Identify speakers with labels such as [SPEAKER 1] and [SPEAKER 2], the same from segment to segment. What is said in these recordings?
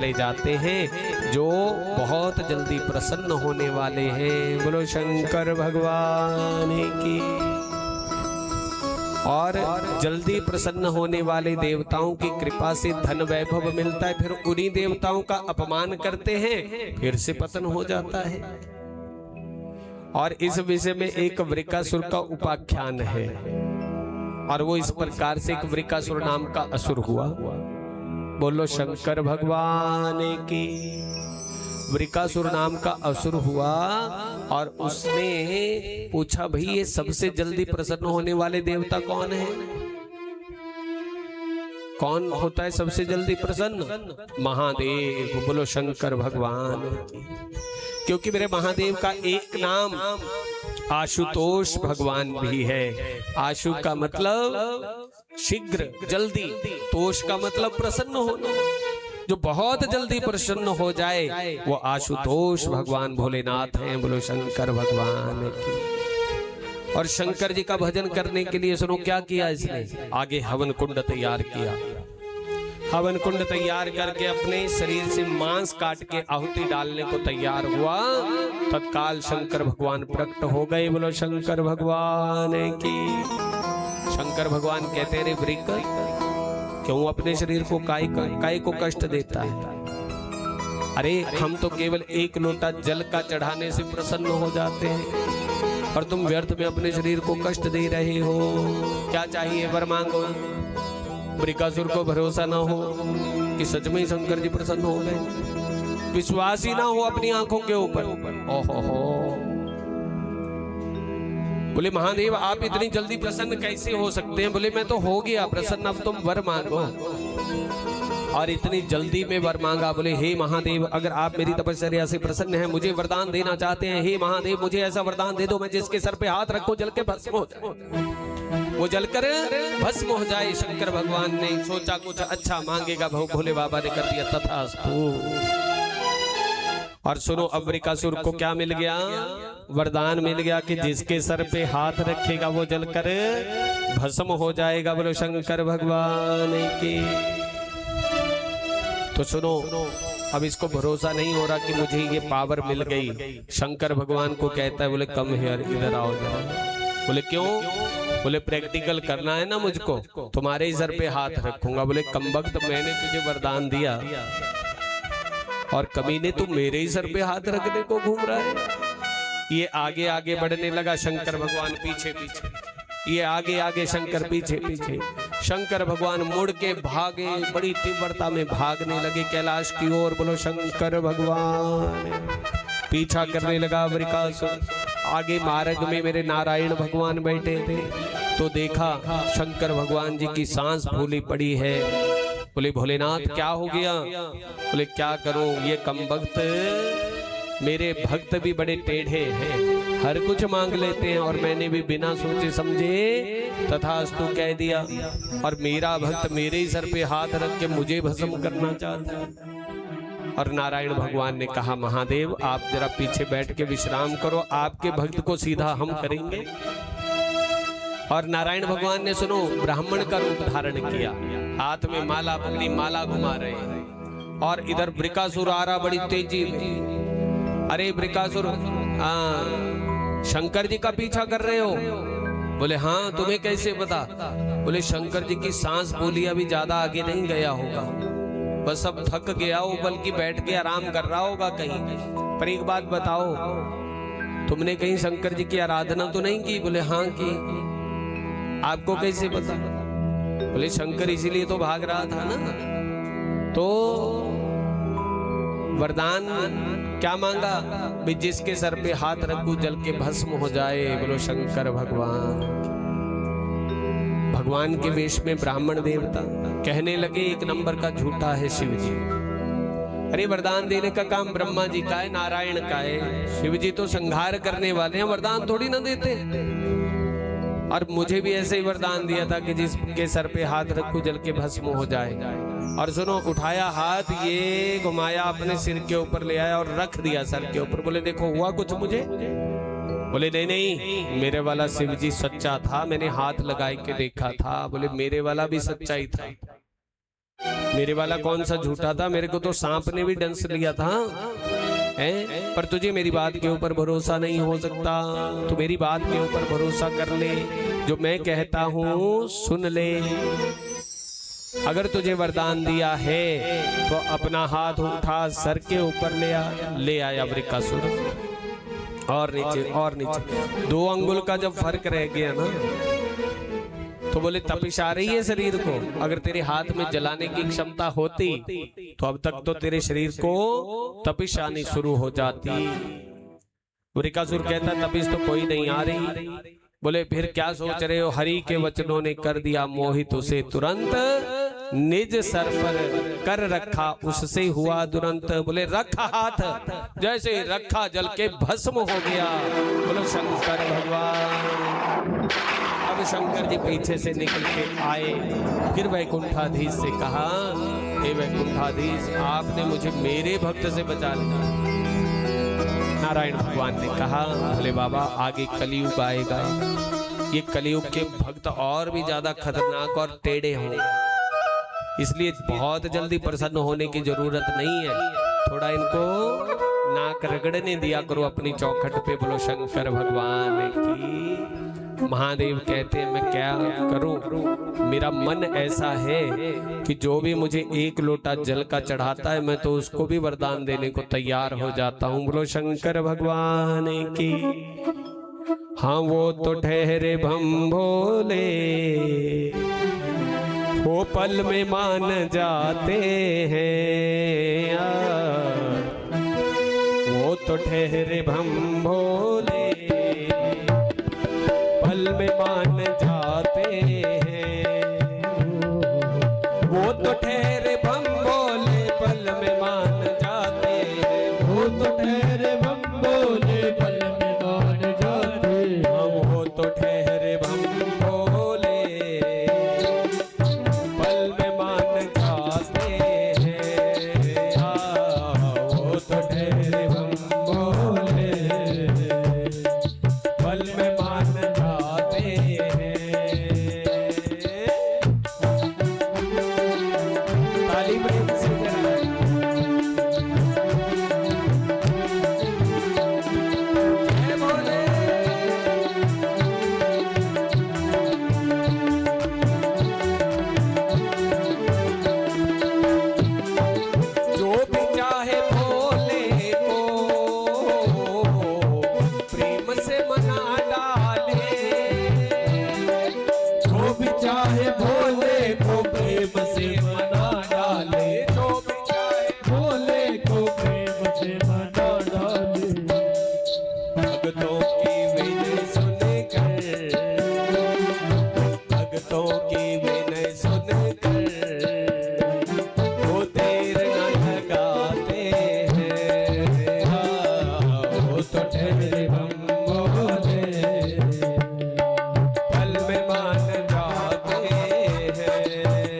[SPEAKER 1] ले जाते हैं जो बहुत जल्दी प्रसन्न होने वाले हैं। बोलो शंकर भगवान की। और जल्दी प्रसन्न होने वाले देवताओं की कृपा से धन वैभव मिलता है, फिर उन्हीं देवताओं का अपमान करते हैं, फिर से पतन हो जाता है। और इस विषय में एक वृकासुर का उपाख्यान है, और वो इस प्रकार से एक वृकासुर नाम का असुर हुआ। बोलो शंकर भगवान की। वृकासुर नाम का असुर हुआ और उसने पूछा, भाई ये सबसे जल्दी प्रसन्न होने वाले देवता कौन है? कौन होता है सबसे जल्दी प्रसन्न? महादेव। बोलो शंकर भगवान की। क्योंकि मेरे महादेव का एक नाम आशुतोष भगवान भी है। आशु का मतलब शीघ्र, जल्दी, तोष का मतलब प्रसन्न होना। जो बहुत जल्दी प्रसन्न हो जाए वो आशुतोष भगवान भोलेनाथ हैं। बोलो शंकर भगवान की। और शंकर जी का भजन करने के लिए सुनो क्या किया इसने, आगे हवन कुंड तैयार किया। हवन कुंड तैयार करके अपने शरीर से मांस काट के आहुति डालने को तैयार हुआ। तत्काल शंकर भगवान प्रकट हो गए। बोलो शंकर भगवान की। शंकर भगवान कहते हैं, रे वृक, क्यों अपने शरीर को काय को कष्ट देता है? अरे हम तो केवल एक लोटा जल का चढ़ाने से प्रसन्न हो जाते हैं, और तुम व्यर्थ में अपने शरीर को कष्ट दे रहे हो। क्या चाहिए वर मांगो। वृकासुर को भरोसा ना हो कि सच में शंकर जी प्रसन्न हो गए, विश्वास ही ना हो अपनी आंखों के ऊपर। ओहो, बोले महादेव आप इतनी जल्दी प्रसन्न कैसे हो सकते हैं? बोले मैं तो हो गया प्रसन्न, अब तुम वर मांगो। और इतनी जल्दी में वर मांगा। बोले हे महादेव, अगर आप मेरी तपस्या से प्रसन्न हैं, मुझे वरदान देना चाहते हैं, हे महादेव मुझे ऐसा वरदान दे दो मैं जिसके सर पे हाथ रखो जल के भस्म हो जाए, वो जलकर भस्म हो जाए। शंकर भगवान ने सोचा कुछ अच्छा मांगेगा, भोले बाबा ने कर दिया तथास्तु। और सुनो, अब वृकासुर को क्या मिल गया? वरदान मिल गया कि जिसके सर पे हाथ रखेगा वो जलकर भस्म हो जाएगा। बोलो शंकर भगवान की। तो सुनो, अब इसको भरोसा नहीं हो रहा कि मुझे ये पावर मिल गई। शंकर भगवान को कहता है, बोले कम हियर, इधर आओ जरा। बोले क्यों? बोले प्रैक्टिकल करना है ना मुझको, तुम्हारे ही सर पे हाथ रखूंगा। बोले कमबख्त, मैंने तुझे वरदान दिया और कमीने तू मेरे ही सर पे हाथ रखने को घूम रहा है। ये आगे आगे बढ़ने लगा, शंकर भगवान पीछे पीछे, ये आगे आगे, शंकर पीछे पीछे। शंकर भगवान मुड़ के भागे, बड़ी तीव्रता में भागने लगे कैलाश की ओर। बोलो शंकर भगवान। पीछा करने लगा वृकासुर। आगे मार्ग में मेरे नारायण भगवान बैठे थे, तो देखा शंकर भगवान जी की सांस फूली पड़ी है। बोले भोलेनाथ क्या हो गया? बोले क्या करूं, ये कमबख्त मेरे भक्त भी बड़े टेढ़े हैं, हर कुछ मांग लेते हैं, और मैंने भी बिना सोचे समझे तथास्तु कह दिया, और मेरा भक्त मेरे ही सर पे हाथ रख के मुझे भस्म करना चाहता है। और नारायण भगवान ने कहा, महादेव आप जरा पीछे बैठ के विश्राम करो, आपके भक्त को सीधा हम करेंगे। और नारायण भगवान ने सुनो ब्राह्मण का रूप धारण किया, हाथ में माला पकड़ी, माला घुमा रहे हैं, और इधर वृकासुर आ रहा बड़ी तेजी में। अरे वृकासुर, शंकर जी का पीछा कर रहे हो? बोले हाँ, तुम्हें कैसे पता? बोले शंकर जी की सांस बोली अभी ज्यादा आगे नहीं गया होगा, बस अब थक गया हो, बल्कि बैठ के आराम कर रहा होगा कहीं। पर एक बात बताओ, तुमने कहीं शंकर जी की आराधना तो नहीं की? बोले हाँ की। आपको कैसे पता? बोले शंकर इसीलिए तो भाग रहा था ना। तो वरदान क्या मांगा? भी जिसके सर पे हाथ रखूं जल के भस्म हो जाए। बोलो शंकर भगवान। भगवान के वेश में ब्राह्मण देवता कहने लगे, एक नंबर का झूठा है शिव जी। अरे वरदान देने का काम ब्रह्मा जी का है, नारायण का है, शिव जी तो संहार करने वाले हैं, वरदान थोड़ी ना देते। और मुझे भी ऐसे ही वरदान दिया था कि जिसके सर पे हाथ रखूं जल के भस्म हो जाए। और सुनो, उठाया हाथ, ये घुमाया अपने सिर के ऊपर ले आया और रख दिया सर के ऊपर। बोले देखो हुआ कुछ मुझे? बोले नहीं नहीं, मेरे वाला शिव जी सच्चा था, मैंने हाथ लगा के देखा था। बोले मेरे वाला भी सच्चा ही था। मेरे वाला कौन सा झूठा था, मेरे को तो सांप ने भी डंस लिया था हैं? पर तुझे मेरी बात के ऊपर भरोसा नहीं हो सकता, तो मेरी बात के ऊपर भरोसा कर ले, जो मैं कहता हूँ सुन ले। अगर तुझे वरदान दिया है तो अपना हाथ उठा सर के ऊपर ले आया वृकासुर, और नीचे 2 अंगुल का जब फर्क रह गया ना, तो बोले तपिश आ रही है शरीर को, अगर तेरे हाथ में जलाने की क्षमता होती तो अब तक तो तेरे शरीर को तपिश आनी शुरू हो जाती। वृकासुर कहता तपिश तो कोई नहीं आ रही। बोले फिर क्या सोच रहे हो, हरि के वचनों ने कर दिया मोहित उसे तुरंत, निज सर पर कर रखा उससे हुआ दुरंत। बोले रखा हाथ, जैसे रखा जल के भस्म हो गया। बोलो शंकर भगवान। अब शंकर जी पीछे से निकल के आए, फिर वैकुंठाधीश से कहा, हे वैकुंठाधीश आपने मुझे मेरे भक्त से बचा लिया। नारायण भगवान ने कहा, बोले बाबा आगे कलयुग आएगा, ये कलयुग के भक्त और भी ज्यादा खतरनाक और टेढ़े होंगे, इसलिए बहुत जल्दी प्रसन्न होने की जरूरत नहीं है, थोड़ा इनको नाक रगड़ने दिया करो अपनी चौखट पे। बोलो शंकर भगवान की। महादेव कहते हैं मैं क्या करूं, मेरा मन ऐसा है कि जो भी मुझे 1 लोटा जल का चढ़ाता है मैं तो उसको भी वरदान देने को तैयार हो जाता हूं। बोलो शंकर भगवान की। हाँ वो तो ठहरे भम भोले, वो पल में मान जाते हैं, वो तो ठहरे भम भोले, पल में मान जाते हैं, वो तो ठहरे भम भोले, पल में मान जाते हैं, वो तो ठहरे भम भोले, पल में मान जाते हैं, वो तो ठहरे भम भोले, पल में मान जाते हैं, वो तो ठहरे भम भोले, पल में मान जाते हैं। ताली प्रेम से जरा। जय भोले। जो भी चाहे भोले को प्रेम से मना डाले, जो भी चाहे भोले को प्रेम से मना डाले, जो भी चाहे भोले को प्रेम से मना डाले, भक्तों की विनय सुनकर, भक्तों की विनय सुनकर, वो देर न लगाते हैं, वो तो ठहरे भम भोले, पल में मान जाते हैं। जय भोले।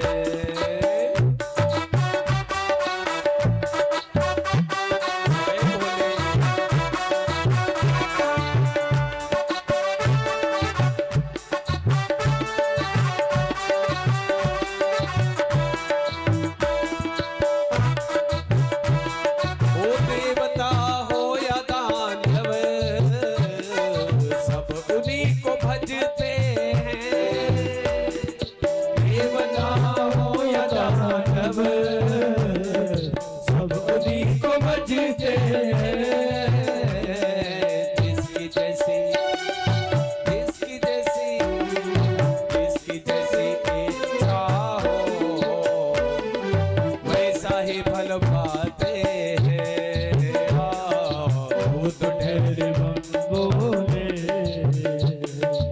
[SPEAKER 1] हो देवता हो या दानव, सब उन्हीं को भजते हैं। देवता हो या दानव, सब उन्हीं को भजते हैं। जिसकी जैसी जिसकी जैसी जिसकी जैसी इच्छा हो, वैसा ही फल पाते हैं। वो तो ठहरे भम भोले,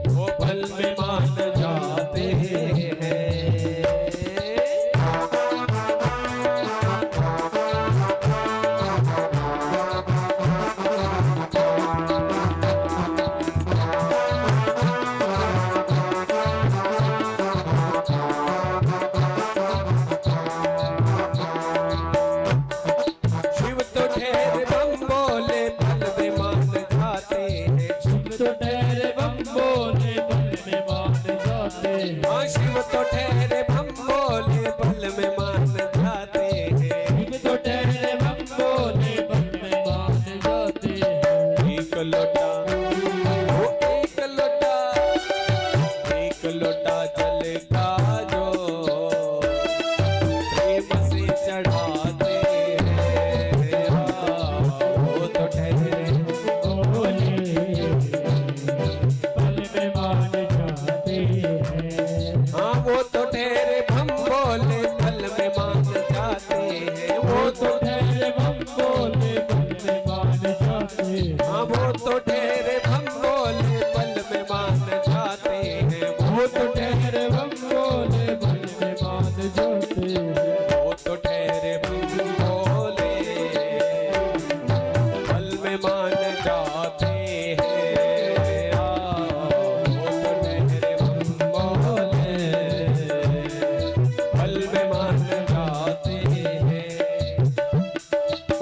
[SPEAKER 1] वो फल में मान जाते हैं।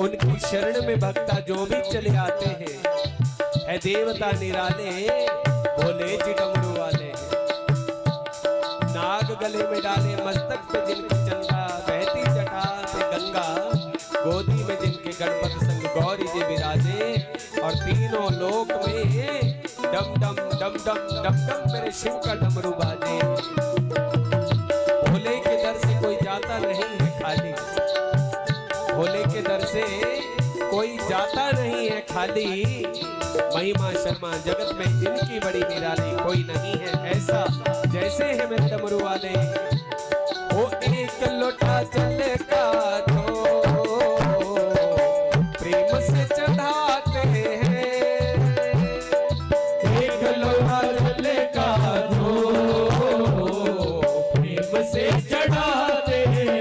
[SPEAKER 1] उनकी शरण में भक्ता जो भी चले आते हैं, है देवता निराले, भोले जी डमरू वाले। नाग गले में डाले, मस्तक पे जिनकी चंदा, बहती जटा पे गंगा, गोदी में जिनके गणपत संग गौरी जी विराजे, और तीनों लोक में डम डम डम डम डम डम मेरे शिव का डमरू बाजे। भोले के दर से कोई जाता नहीं है खाली, भोले के दर से कोई जाता नहीं है खाली। महिमा शर्मा जगत में इनकी बड़ी निराली, कोई नहीं है ऐसा जैसे है मेरे डमरू वाले। वो एक लोटा जल का दो प्रेम से चढ़ाते हैं, एक लोटा जल का दो प्रेम से चढ़ाते हैं,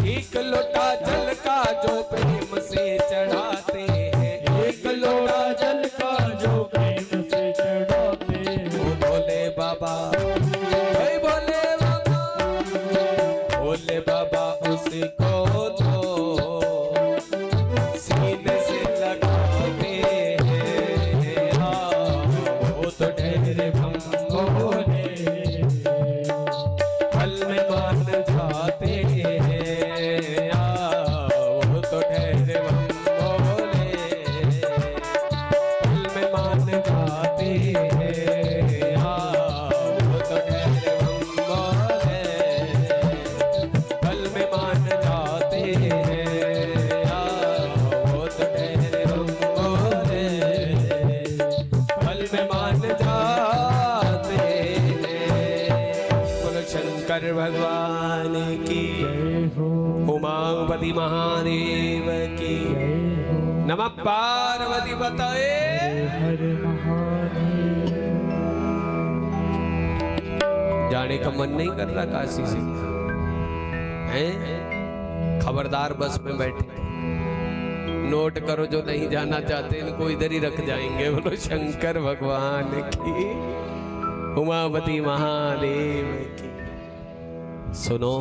[SPEAKER 1] एक लोटा जल का जो प्रेम से चढ़ाते हैं, एक लोटा जल का जो प्रेम से चढ़ाते हैं। भोले बाबा, भोले बाबा, भोले बाबा उसको तो सीने से लगाते हैं, वो तो ठहरे हम भोले, पल में मान जाते हैं, वो तो ठहरे हम भोले, पल में मान जाते हैं, वो तो ठहरे हम भोले, पल में मान जाते हैं, वो तो ठहरे हम भोले, पल में मान जाते हैं। बोलो शंकर भगवान की, उमापति महादेव की, नमः पार्वती बताए। जाने का मन नहीं कर रहा काशी से, हैं? खबरदार, बस में बैठे नोट करो, जो नहीं जाना चाहते इनको इधर ही रख जाएंगे। बोलो शंकर भगवान की, उमापति महादेव की। सुनो,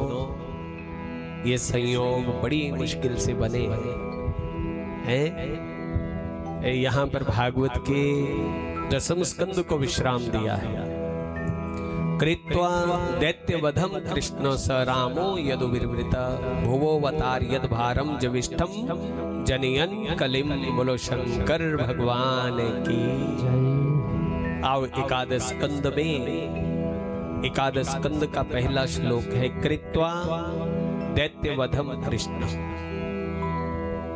[SPEAKER 1] ये संयोग बड़ी मुश्किल से बने हैं। यहाँ पर भागवत के दसम स्कंद को विश्राम दिया है। कृत्वा दैत्यवधम कृष्ण स रामो यदुर्वृत भुवोवतार यद भारम जविष्ठम जनयन कलिम। बोलो शंकर भगवान की। आओ एकादश स्कंद में, एकादश स्कंद का पहला श्लोक है, कृत्वा दैत्यवधम कृष्ण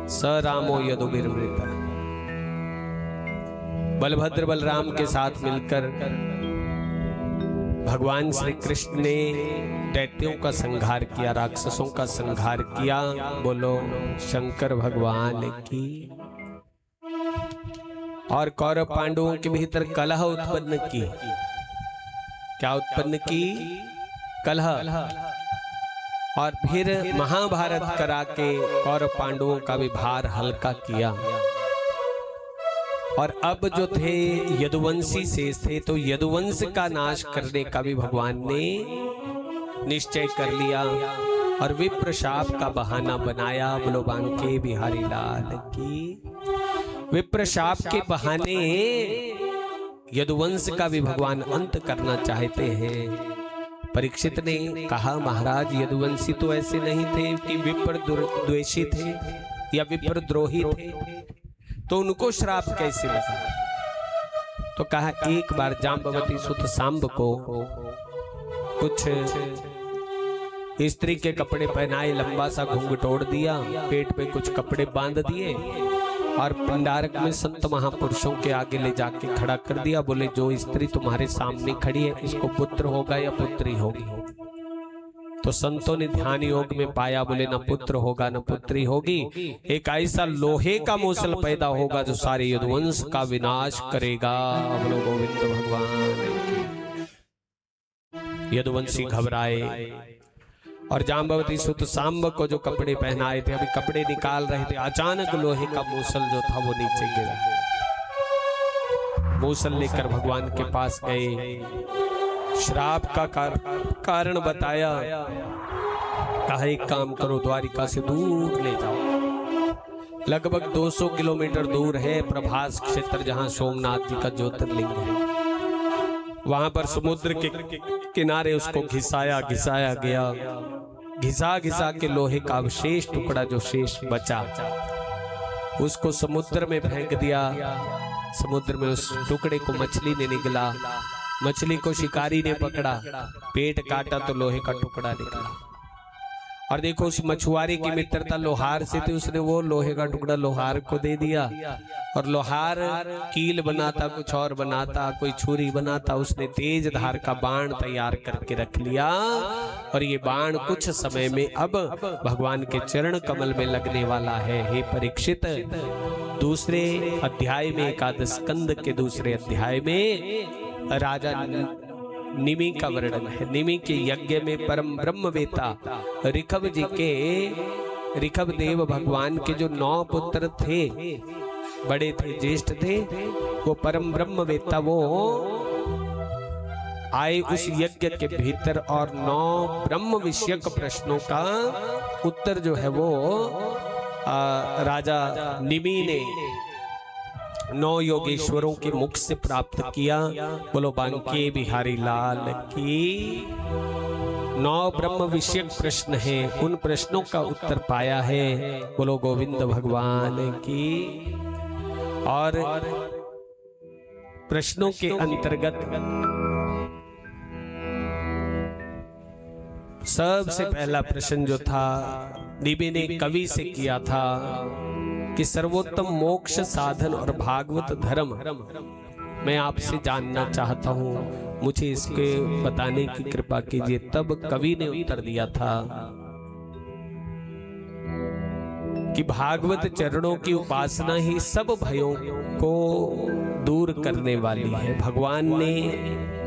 [SPEAKER 1] स रामो यदुर्वृत। बलभद्र बलराम के साथ मिलकर भगवान श्री कृष्ण ने दैत्यों का संहार किया, राक्षसों का संहार किया। बोलो शंकर भगवान की। और कौरव पांडवों के भीतर कलह उत्पन्न की। क्या उत्पन्न की? कलह। और फिर महाभारत करा के कौरव पांडवों का भी भार हल्का किया। और अब जो थे यदुवंशी शेष थे, तो यदुवंश का नाश करने का भी भगवान ने निश्चय कर लिया और विप्र शाप का बहाना बनाया। बोलो बांके बिहारी लाल की। विप्र शाप के बहाने यदुवंश का भी भगवान अंत करना चाहते हैं। परीक्षित ने कहा, महाराज यदुवंशी तो ऐसे नहीं थे कि विप्र द्वेषी थे या विप्र द्रोही थे, तो उनको श्राप कैसे लगा? तो कहा, एक बार जाम्बवती सुत सांब को कुछ स्त्री के कपड़े पहनाए, लंबा सा घूंघटोड़ दिया, पेट पे कुछ कपड़े बांध दिए और पंडारक में संत महापुरुषों के आगे ले जाके खड़ा कर दिया। बोले, जो स्त्री तुम्हारे सामने खड़ी है, इसको पुत्र होगा या पुत्री होगी? तो संतों ने ध्यान योग में पाया, बोले न पुत्र होगा न पुत्री होगी, एक ऐसा लोहे का मूसल पैदा होगा जो सारे यदुवंश का विनाश करेगा। बोलो गोविंद भगवान की। यदुवंशी घबराए और जाम्बवती सुत सांब को जो कपड़े पहनाए थे, अभी कपड़े निकाल रहे थे, अचानक लोहे का मूसल जो था वो नीचे गिरा। मूसल लेकर भगवान के पास गए, श्राप का कारण बताया कहा एक काम करो, द्वारिका से दूर ले जाओ। लगभग 200 किलोमीटर दूर है प्रभास क्षेत्र, जहां सोमनाथ जी का ज्योतिर्लिंग है। वहां पर समुद्र के किनारे उसको घिसाया गया, घिसा के लोहे का अवशेष टुकड़ा जो शेष बचा उसको समुद्र में फेंक दिया। समुद्र में उस टुकड़े को मछली ने निगला, मछली को शिकारी ने पकड़ा, पेट काटा तो लोहे का टुकड़ा निकला। और देखो उस मछुआरे की मित्रता लोहार से थी, उसने वो लोहे का टुकड़ा लोहार को दे दिया। और लोहार कील बनाता, कुछ और बनाता, कोई छुरी बनाता, उसने तेज धार का बाण तैयार करके रख लिया। और ये बाण कुछ समय में अब भगवान के चरण कमल में लगने वाला है। हे परीक्षित, दूसरे अध्याय में, एकादश स्कंद के दूसरे अध्याय में राजा निमि का वर्णन है। निमि के यज्ञ में परम ब्रह्मवेता ऋषभ जी के, ऋषभ देव भगवान के जो 9 पुत्र थे, बड़े थे, ज्येष्ठ थे, वो परम ब्रह्मवेता वो आए उस यज्ञ के भीतर और 9 ब्रह्म विषयक प्रश्नों का उत्तर जो है वो राजा निमि ने 9 योगेश्वरों के मुख से प्राप्त किया। बोलो बांके बिहारी लाल की। 9 ब्रह्म विषयक प्रश्न हैं, उन प्रश्नों का उत्तर पाया है। बोलो गोविंद भगवान की। और प्रश्नों के अंतर्गत सबसे पहला प्रश्न जो था निमि ने कवि से किया था कि सर्वोत्तम मोक्ष साधन और भागवत धर्म मैं आपसे जानना चाहता हूँ, मुझे इसके बताने की कृपा कीजिए। तब कवि ने उत्तर दिया था कि भागवत चरणों की उपासना ही सब भयों को दूर करने वाली है। भगवान ने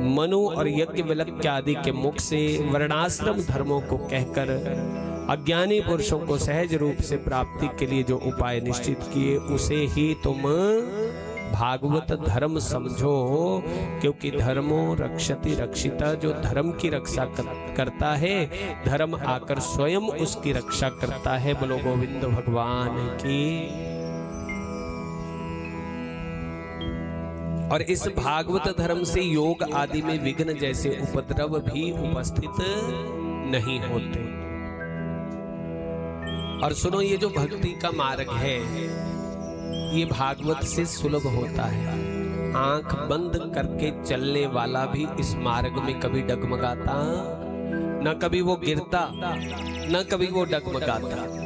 [SPEAKER 1] मनु और यज्ञवल्क्य आदि के मुख से वर्णाश्रम धर्मों को कहकर अज्ञानी पुरुषों को सहज रूप से प्राप्ति के लिए जो उपाय निश्चित किए, उसे ही तुम भागवत धर्म समझो। क्योंकि धर्मो रक्षति रक्षिता, जो धर्म की रक्षा करता है, धर्म आकर स्वयं उसकी रक्षा करता है। बोलो गोविंद भगवान की। और इस भागवत धर्म से योग आदि में विघ्न जैसे उपद्रव भी उपस्थित नहीं होते। और सुनो, ये जो भक्ति का मार्ग है ये भागवत से सुलभ होता है। आंख बंद करके चलने वाला भी इस मार्ग में कभी डगमगाता न, कभी वो गिरता न, कभी वो डगमगाता।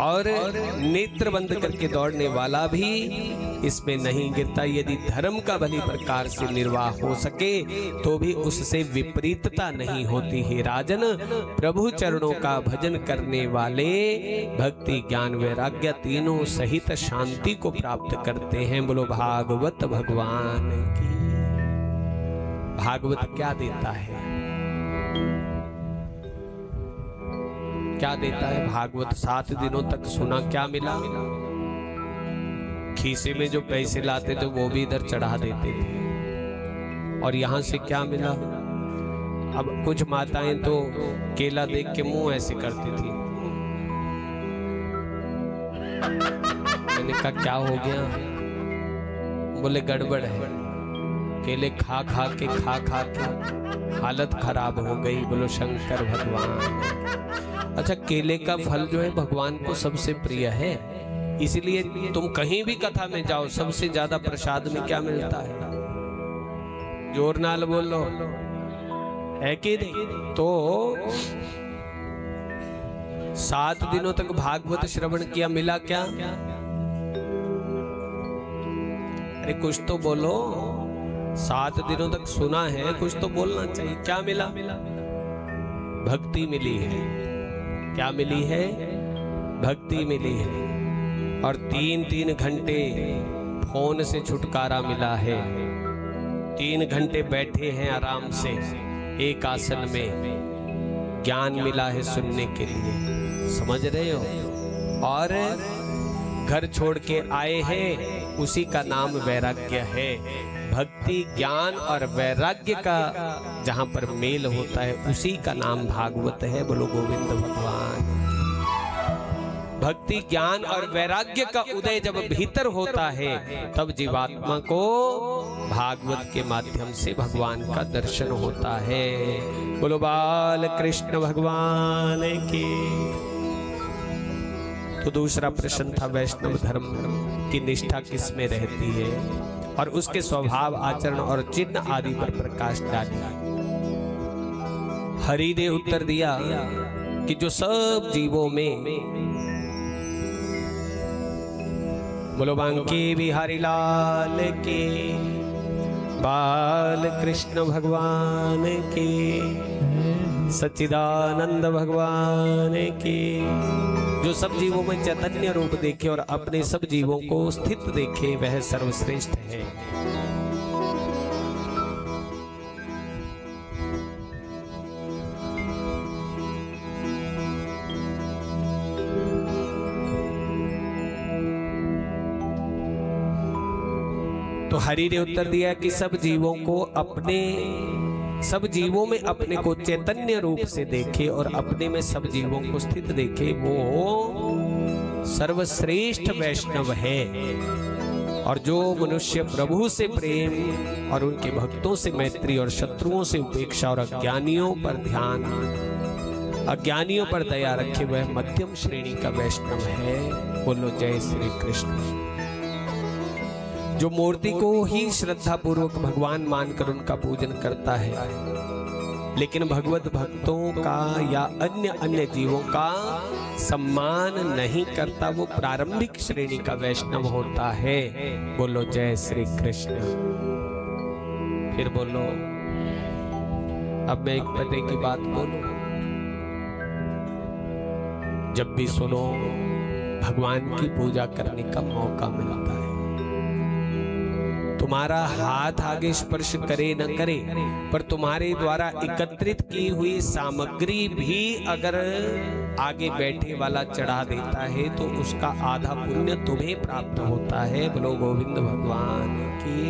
[SPEAKER 1] और नेत्र बंद करके दौड़ने वाला भी इसमें नहीं गिरता। यदि धर्म का भली प्रकार से निर्वाह हो सके तो भी उससे विपरीतता नहीं होती है। राजन, प्रभु चरणों का भजन करने वाले भक्ति ज्ञान वैराग्य तीनों सहित शांति को प्राप्त करते हैं। बोलो भागवत भगवान की। भागवत क्या देता है? क्या देता है भागवत? 7 दिनों तक सुना, क्या मिला? खीसे में जो पैसे लाते थे वो भी इधर चढ़ा देते थे। और यहां से क्या मिला? अब कुछ माताएं तो केला देख के मुंह ऐसे करती थी। मैंने कहा क्या हो गया? बोले गड़बड़ है, केले खा खा के हालत खराब हो गई। बोलो शंकर भगवान। अच्छा, केले का फल जो है भगवान को सबसे प्रिय है, इसलिए तुम कहीं भी कथा में जाओ, सबसे ज्यादा प्रसाद में क्या मिलता है? जोर नाल बोलो, है कि नहीं? तो 7 दिनों तक भागवत श्रवण किया, मिला क्या? अरे कुछ तो बोलो। 7 दिनों तक सुना है, कुछ तो बोलना चाहिए। क्या मिला? भक्ति मिली है। क्या मिली है? भक्ति मिली है। और 3-3 घंटे फोन से छुटकारा मिला है। 3 घंटे बैठे हैं आराम से एक आसन में, ज्ञान मिला है सुनने के लिए। समझ रहे हो? और घर छोड़ के आए हैं, उसी का नाम वैराग्य है। भक्ति ज्ञान और वैराग्य का जहां पर मेल होता है उसी का नाम भागवत है। बोलो गोविंद भगवान। भक्ति ज्ञान और वैराग्य का उदय जब भीतर होता है तब जीवात्मा को भागवत के माध्यम से भगवान का दर्शन होता है। बोलो बाल कृष्ण भगवान की। तो दूसरा प्रश्न था वैष्णव धर्म की निष्ठा किस में रहती है और उसके स्वभाव आचरण और चिन्ह आदि पर प्रकाश डालिए। हरि ने उत्तर दिया कि जो सब जीवों में, बोलो बांके बिहारी लाल के, बाल कृष्ण भगवान के, सच्चिदानंद भगवान के, जो सब जीवों में चैतन्य रूप देखे और अपने सब जीवों को स्थित देखे वह सर्वश्रेष्ठ है। तो हरि ने उत्तर दिया कि सब जीवों में अपने को चैतन्य रूप से देखे और अपने में सब जीवों को स्थित देखे वो सर्वश्रेष्ठ वैष्णव है। और जो मनुष्य प्रभु से प्रेम और उनके भक्तों से मैत्री और शत्रुओं से उपेक्षा और अज्ञानियों पर ध्यान, अज्ञानियों पर दया रखे वह मध्यम श्रेणी का वैष्णव है। बोलो जय श्री कृष्ण। जो मूर्ति को ही श्रद्धा पूर्वक भगवान मानकर उनका पूजन करता है लेकिन भगवत भक्तों का या अन्य जीवों का सम्मान नहीं करता वो प्रारंभिक श्रेणी का वैष्णव होता है। बोलो जय श्री कृष्ण। फिर बोलो, अब मैं एक पते की बात बोलूं, जब भी सुनो भगवान की पूजा करने का मौका मिलता है, तुम्हारा हाथ आगे स्पर्श करे न करे पर तुम्हारे द्वारा एकत्रित की हुई सामग्री भी अगर आगे बैठे वाला चढ़ा देता है तो उसका आधा पुण्य तुम्हें प्राप्त होता है। बोलो गोविंद भगवान की।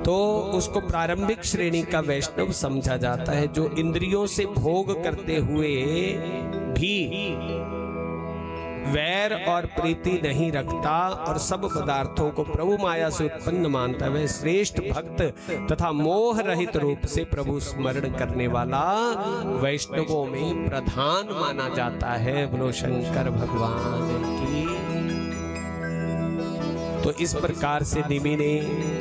[SPEAKER 1] तो उसको प्रारंभिक श्रेणी का वैष्णव समझा जाता है जो इंद्रियों से भोग करते हुए भी वैर और प्रीति नहीं रखता और सब पदार्थों को प्रभु माया से उत्पन्न मानता है, वह श्रेष्ठ भक्त तथा मोह रहित रूप से प्रभु स्मरण करने वाला वैष्णवों में प्रधान माना जाता है। बोलो शंकर भगवान की। तो इस प्रकार से निमि ने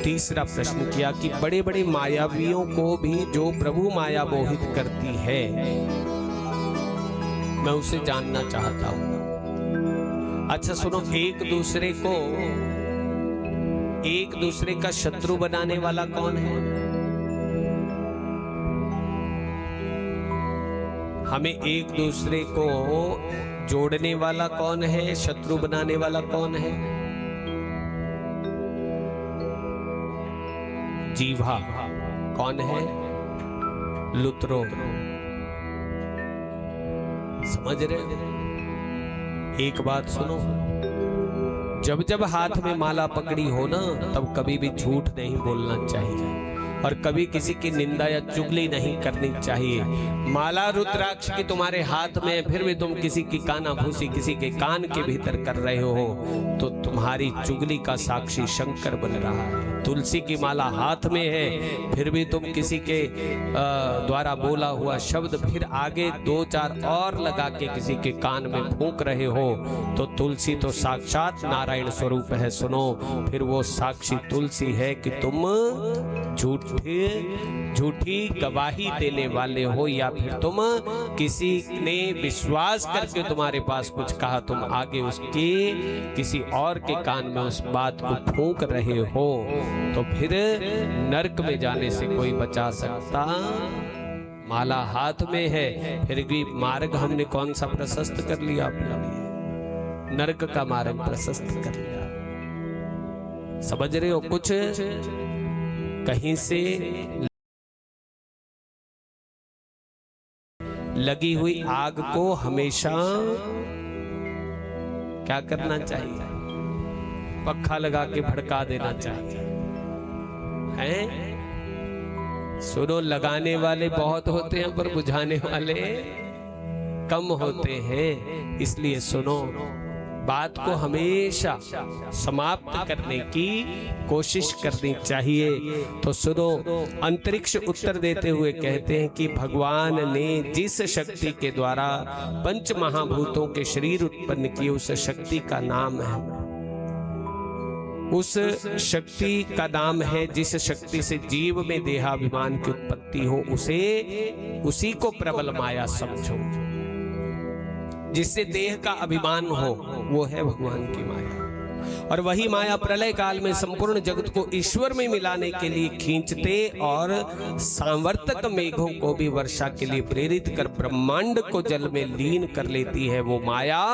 [SPEAKER 1] तीसरा प्रश्न किया कि बड़े बड़े मायावियों को भी जो प्रभु माया मोहित करती है मैं उसे जानना चाहता हूं। अच्छा सुनो, एक दूसरे का शत्रु बनाने वाला कौन है? हमें एक दूसरे को जोड़ने वाला कौन है? शत्रु बनाने वाला कौन है? जीवा। कौन है? लुत्रो। समझ रहे? एक बात सुनो, जब जब हाथ में माला पकड़ी हो ना तब कभी भी झूठ नहीं बोलना चाहिए और कभी किसी की निंदा या चुगली नहीं करनी चाहिए। माला रुद्राक्ष की तुम्हारे हाथ में फिर भी तुम किसी की काना भूसी किसी के कान के भीतर कर रहे हो तो तुम्हारी चुगली का साक्षी शंकर बन रहा है। तुलसी की माला हाथ में है फिर भी तुम किसी के द्वारा बोला हुआ शब्द फिर आगे दो चार और लगा के किसी के कान में फूंक रहे हो तो तुलसी तो साक्षात नारायण स्वरूप है। सुनो, फिर वो साक्षी तुलसी है कि तुम झूठी गवाही देने वाले हो या फिर तुम किसी ने विश्वास करके तुम्हारे पास कुछ कहा तुम आगे उसके किसी और के कान में उस बात को फूंक रहे हो तो फिर नरक में जाने से कोई बचा सकता। माला हाथ में है फिर भी मार्ग हमने कौन सा प्रशस्त कर लिया अपने लिए? नरक का मार्ग प्रशस्त कर लिया। समझ रहे हो? कुछ कहीं से लगी हुई आग को हमेशा क्या करना चाहिए? पक्खा लगा के भड़का देना चाहिए। हैं? सुनो, लगाने वाले बहुत होते हैं पर बुझाने वाले कम होते हैं। इसलिए सुनो, बात को हमेशा समाप्त करने की कोशिश करनी चाहिए। तो सुनो, अंतरिक्ष उत्तर देते हुए कहते हैं कि भगवान ने जिस शक्ति के द्वारा पंच महाभूतों के शरीर उत्पन्न किए, उस शक्ति का नाम है, उस शक्ति का नाम है, जिस शक्ति से जीव में देहाभिमान की उत्पत्ति हो, उसी को प्रबल माया समझो। जिससे देह का अभिमान हो, वो है भगवान की माया। और वही माया प्रलय काल में संपूर्ण जगत को ईश्वर में मिलाने के लिए खींचते और सांवर्तक मेघों को भी वर्षा के लिए प्रेरित कर ब्रह्मांड को जल में लीन कर लेती है। वो माया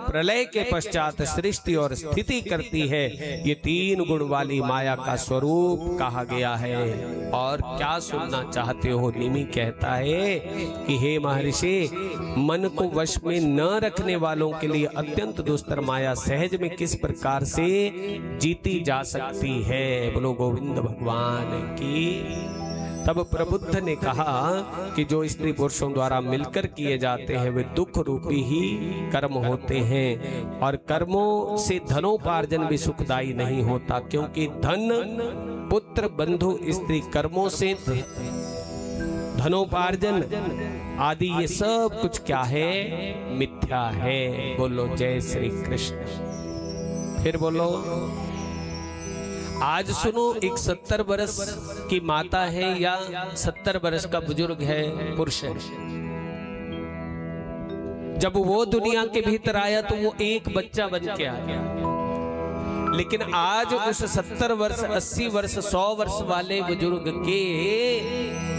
[SPEAKER 1] प्रलय के पश्चात सृष्टि और स्थिति करती है। ये तीन गुण वाली माया का स्वरूप कहा गया है। और क्या सुनना चाहते हो? निमि कहता है कि हे महर्षि, मन को वश में न रखने वालों के लिए अत्यंत दुस्तर माया सहज में किस प्रकार से जीती जा सकती है। बोलो गोविंद भगवान की। तब प्रबुद्ध ने कहा कि जो स्त्री पुरुषों द्वारा मिलकर किए जाते हैं वे दुख रूपी ही कर्म होते हैं, और कर्मों से धनोपार्जन भी सुखदायी नहीं होता, क्योंकि धन, पुत्र, बंधु, स्त्री, कर्मों से धनोपार्जन आदि ये सब कुछ क्या है? मिथ्या है। बोलो जय श्री कृष्ण। फिर बोलो। आज सुनो, एक 70 वर्ष की माता है या 70 वर्ष का बुजुर्ग है, पुरुष है, जब वो दुनिया के भीतर आया तो वो एक बच्चा बन के आ गया। लेकिन आज उस 70 वर्ष, 80 वर्ष, 100 वर्ष वाले बुजुर्ग के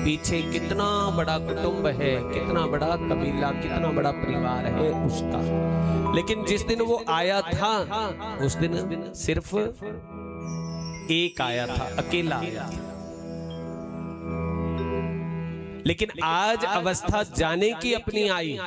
[SPEAKER 1] पीछे कितना बड़ा कुटुंब है, कितना बड़ा कबीला, कितना बड़ा परिवार है उसका। लेकिन जिस दिन वो आया था, उस दिन सिर्फ एक आया था, अकेला आया था। लेकिन आज अवस्था जाने की अपनी आई,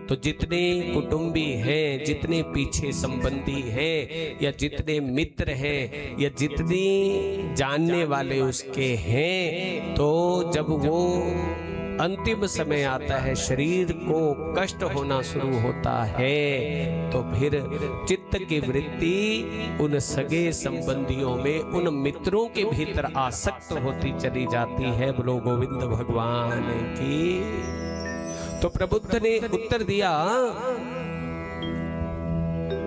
[SPEAKER 1] तो जितने कुटुंबी हैं, जितने पीछे संबंधी हैं, या जितने मित्र हैं, या जितने जानने वाले उसके हैं, तो जब वो अंतिम समय आता है, शरीर को कष्ट होना शुरू होता है, तो फिर चित्त की वृत्ति उन सगे संबंधियों में, उन मित्रों के भीतर आसक्त होती चली जाती है। बोलो गोविंद भगवान की। तो प्रबुद्ध ने उत्तर दिया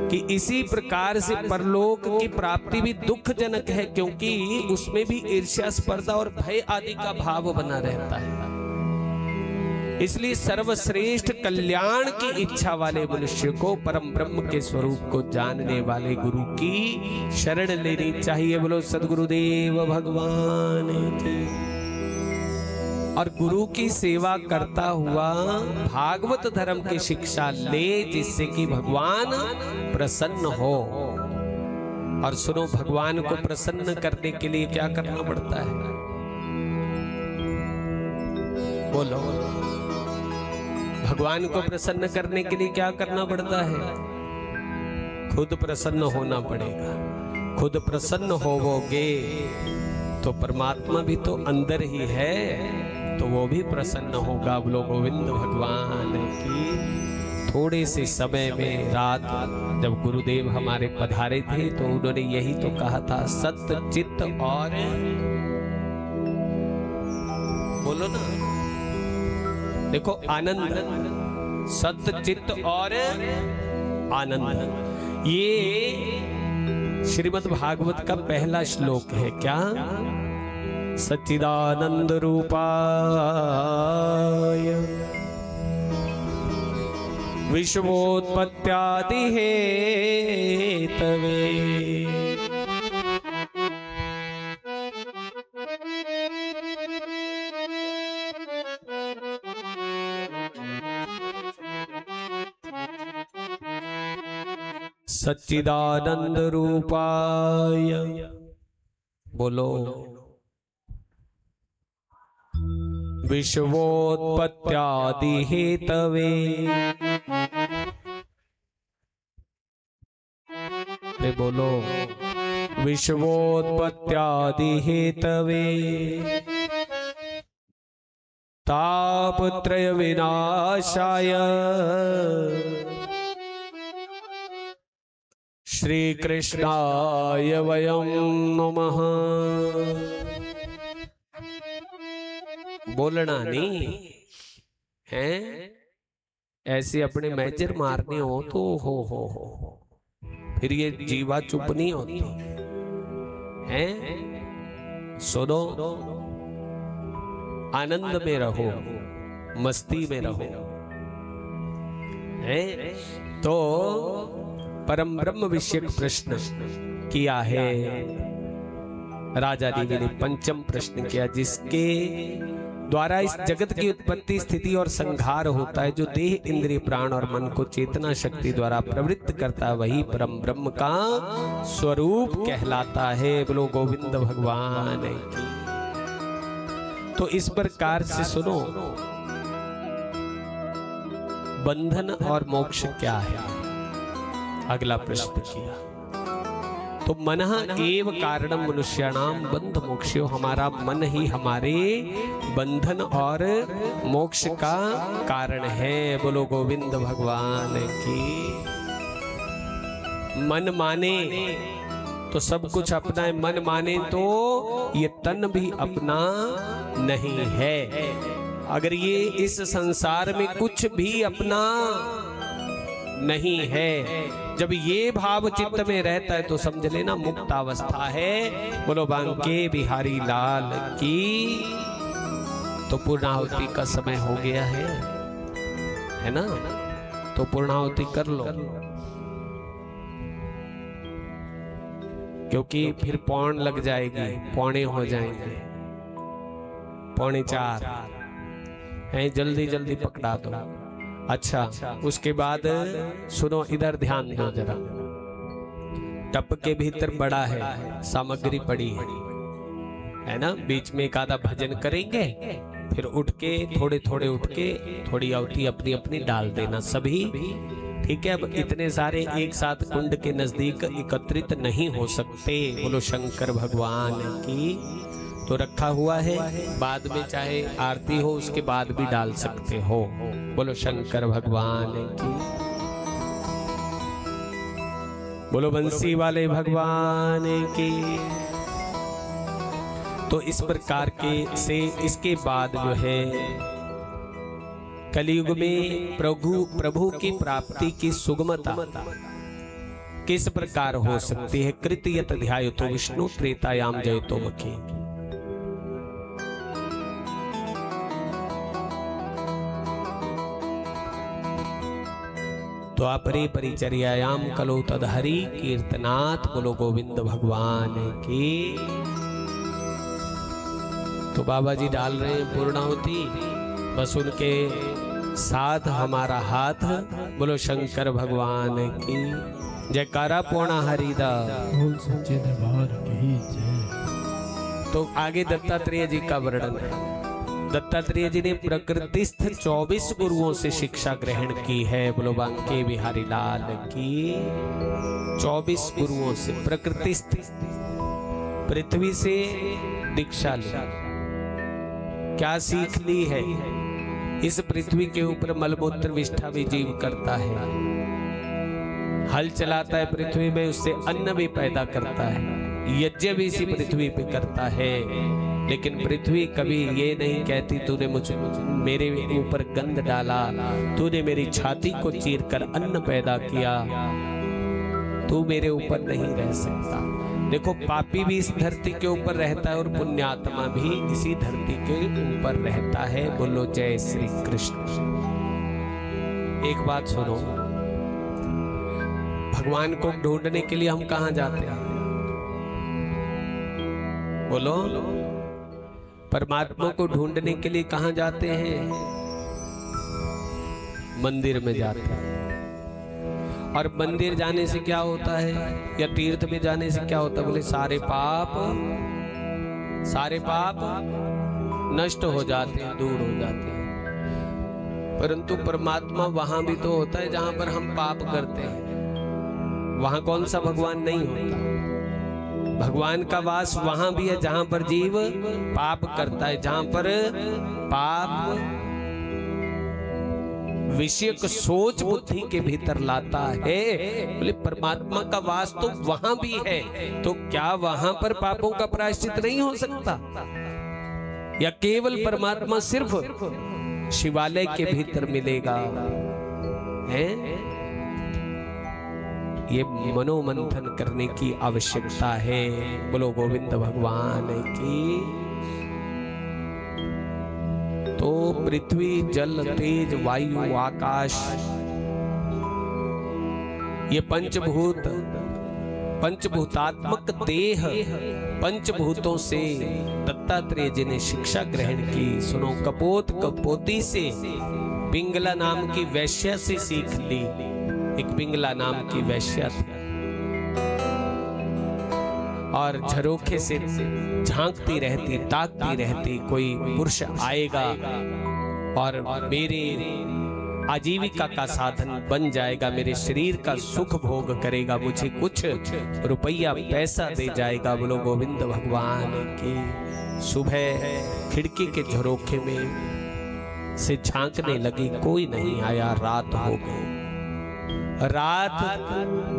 [SPEAKER 1] कि इसी प्रकार से परलोक की प्राप्ति भी दुखजनक है, क्योंकि उसमें भी ईर्ष्या, स्पर्धा और भय आदि का भाव बना रहता है। इसलिए सर्वश्रेष्ठ कल्याण की इच्छा वाले मनुष्य को परम ब्रह्म के स्वरूप को जानने वाले गुरु की शरण लेनी चाहिए। बोलो सद्गुरुदेव भगवान की। और गुरु की सेवा करता हुआ भागवत धर्म की शिक्षा ले, जिससे कि भगवान प्रसन्न हो। और सुनो, भगवान को प्रसन्न करने के लिए क्या करना पड़ता है? बोलो। भगवान को प्रसन्न करने के लिए क्या करना पड़ता है? खुद प्रसन्न होना पड़ेगा। खुद प्रसन्न होवोगे तो परमात्मा भी तो अंदर ही है, तो वो भी प्रसन्न होगा। बोलो गोविंद भगवान की। थोड़े से समय में रात जब गुरुदेव हमारे पधारे थे, तो उन्होंने यही तो कहा था, सत्य चित्त और बोलो ना, देखो आनंद, सत्य चित्त और आनंद, ये श्रीमद् भागवत का पहला श्लोक है। क्या? सच्चिदानंद रूपाय विश्वोत्पत्त्यादि हेतवे सच्चिदानंद रूपाय, बोलो, विश्वोत्पत्त्यादि हेतवे। बोलो, विश्वोत्पत्त्यादि हेतवे तापत्रय विनाशाय श्री कृष्णाय वयं नमः। बोलना नहीं है, ऐसे अपने मेजर मारने हो तो हो फिर ये जीवा चुप नहीं होती है। सुनो, आनंद में रहो, मस्ती में रहो है। तो परम ब्रह्म विषयक प्रश्न किया है राजा देवी ने, पंचम प्रश्न किया, जिसके द्वारा इस जगत की उत्पत्ति, स्थिति और संहार होता है, जो देह, इंद्रिय, प्राण और मन को चेतना शक्ति द्वारा प्रवृत्त करता है, वही परम ब्रह्म का स्वरूप कहलाता है। बोलो गोविंद भगवान की। तो इस प्रकार से सुनो, बंधन और मोक्ष क्या है? अगला प्रश्न किया तो मनः एव कारणम मनुष्याणाम बंध मोक्षो, हमारा मन ही हमारे बंधन और मोक्ष का कारण है। बोलो गोविंद भगवान की। मन माने तो सब कुछ अपना है, मन माने तो ये तन भी अपना नहीं है। अगर ये इस संसार में कुछ भी अपना नहीं है, जब ये भाव चित्त में रहता है तो समझ लेना मुक्त अवस्था है। बोलो बांके बिहारी लाल की। तो पूर्णाहुति का समय हो गया है ना? तो पूर्णाहुति कर लो, क्योंकि फिर पौन लग जाएगी, पौने हो जाएंगे, 3:45 है। जल्दी जल्दी पकड़ा दो। अच्छा, उसके बाद सुनो, इधर ध्यान दो जरा। टप के भीतर बड़ा है, सामग्री पड़ी है ना? बीच में एक आधा भजन करेंगे, फिर उठ के थोड़े थोड़े उठ के थोड़ी आहुति अपनी अपनी डाल देना सभी, ठीक है? अब इतने सारे एक साथ कुंड के नजदीक एकत्रित नहीं हो सकते। बोलो शंकर भगवान की। तो रखा हुआ है, बाद में चाहे आरती हो उसके बाद भी डाल सकते हो। बोलो शंकर भगवान की। बोलो बंसी वाले भगवान की। तो इस प्रकार के से इसके बाद जो है कलयुग में प्रभु की प्राप्ति की सुगमता किस प्रकार हो सकती है? कृतयत ध्यायतो विष्णु त्रेतायाम जयतो मुखे। द्वापरे परिचर्यायाम कलो तदहरि कीर्तनात्। बोलो गोविंद भगवान की। तो बाबा जी डाल रहे हैं पूर्णाहुति, बस उनके साथ हमारा हाथ। बोलो शंकर भगवान की। जयकारा पूर्णा हरिदा। तो आगे दत्तात्रेय जी का वर्णन है। दत्तात्रेय जी ने प्रकृतिस्थ 24 गुरुओं से शिक्षा ग्रहण की है। बोलो बांके बिहारी लाल की। 24 गुरुओं से प्रकृतिस्थ, पृथ्वी से दीक्षा ली। क्या सीख ली है? इस पृथ्वी के ऊपर मलमूत्र विष्ठा भी जीव करता है, हल चलाता है पृथ्वी में, उससे अन्न भी पैदा करता है, यज्ञ भी इसी पृथ्वी पे करता है। लेकिन पृथ्वी कभी ये नहीं कहती तूने मेरे ऊपर गंध डाला, तूने मेरी छाती को चीरकर अन्न पैदा किया, तू मेरे ऊपर नहीं रह सकता। देखो, पापी भी इस धरती के ऊपर रहता है और पुण्यात्मा भी इसी धरती के ऊपर रहता है। बोलो जय श्री कृष्ण। एक बात सुनो, भगवान को ढूंढने के लिए हम कहाँ जाते हैं? बोलो, परमात्मा को ढूंढने के लिए कहाँ जाते हैं? मंदिर में जाते हैं। और मंदिर जाने से क्या होता है, या तीर्थ में जाने से क्या होता है? बोले सारे पाप नष्ट हो जाते हैं, दूर हो जाते हैं। परंतु परमात्मा वहां भी तो होता है जहां पर हम पाप करते हैं। वहां कौन सा भगवान नहीं होता? भगवान का वास वहां भी है जहां पर जीव पाप करता है, जहां पर पाप विषयक सोच बुद्धि के भीतर लाता है। बोले परमात्मा का वास तो वहां भी है, तो क्या वहां पर पापों का प्रायश्चित नहीं हो सकता? या केवल परमात्मा सिर्फ शिवालय के भीतर मिलेगा? है ये मनोमंथन करने की आवश्यकता है। बोलो गोविंद भगवान की। तो पृथ्वी, जल, तेज, वायु, आकाश, ये पंचभूत, पंचभूतात्मक देह, पंचभूतों से दत्तात्रेय जी ने शिक्षा ग्रहण की। सुनो, कपोत कपोती से, पिंगला नाम की वैश्या से सीख ली। एक पिंगला नाम की वैश्या थी और झरोखे से झांकती रहती, ताकती रहती, कोई पुरुष आएगा और मेरे आजीविका का साधन बन जाएगा, मेरे शरीर का सुख भोग करेगा, मुझे कुछ रुपया पैसा दे जाएगा। बोलो गोविंद भगवान की। सुबह खिड़की के झरोखे में से झांकने लगी, कोई नहीं आया। रात हो गई, रात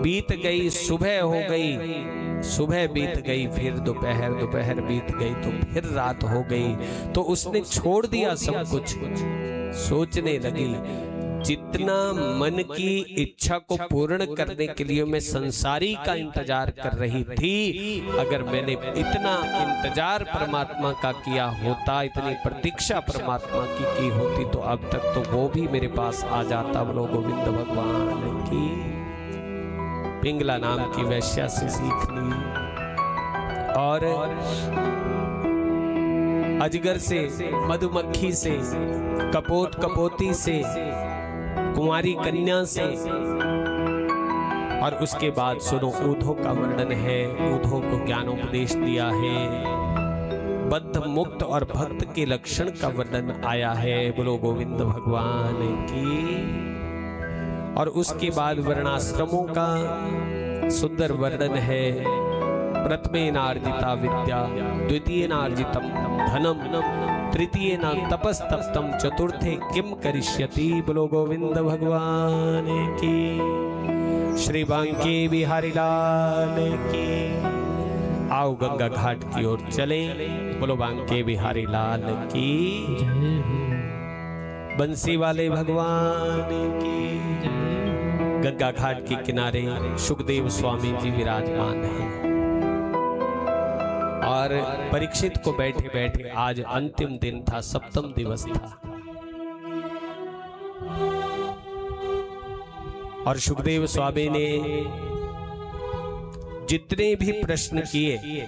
[SPEAKER 1] बीत गई, सुबह हो गई, सुबह बीत गई, फिर दोपहर, दोपहर बीत गई, तो फिर रात हो गई। तो उसने छोड़ दिया सब कुछ, सोचने लगी जितना मन की इच्छा को पूर्ण करने के लिए मैं संसारी का इंतजार कर रही थी, अगर मैंने इतना इंतजार परमात्मा का किया होता, इतनी प्रतीक्षा परमात्मा की होती, तो अब तक तो वो भी मेरे पास आ जाता। बोलो गोविंद भगवान की। पिंगला नाम की वैश्या से सीख ली और अजगर से, मधुमक्खी से, कपोत कपोती से, कुंवारी कन्या से, और उसके बाद सुनो ऊधो का वर्णन है। ऊधो को ज्ञानोपदेश दिया है, बद्ध मुक्त और भक्त के लक्षण का वर्णन आया है। बोलो गोविंद भगवान की। और उसके बाद वर्णाश्रमों का सुंदर वर्णन है। प्रथमेनार्जिता विद्या, द्वितीयेनार्जितं धनम, तृतीयेन तपस्तप्तं, चतुर्थे किम करिष्यति। बोलो गोविंद भगवान की। श्री बांके बिहारी लाल की। आओ गंगा घाट की ओर चले। बोलो बांके बिहारी लाल की। बंसी वाले भगवान की। गंगा घाट के किनारे सुखदेव स्वामी जी विराजमान हैं और परीक्षित को बैठे बैठे, आज अंतिम दिन था, सप्तम दिवस था, और सुखदेव स्वामी ने जितने भी प्रश्न किए,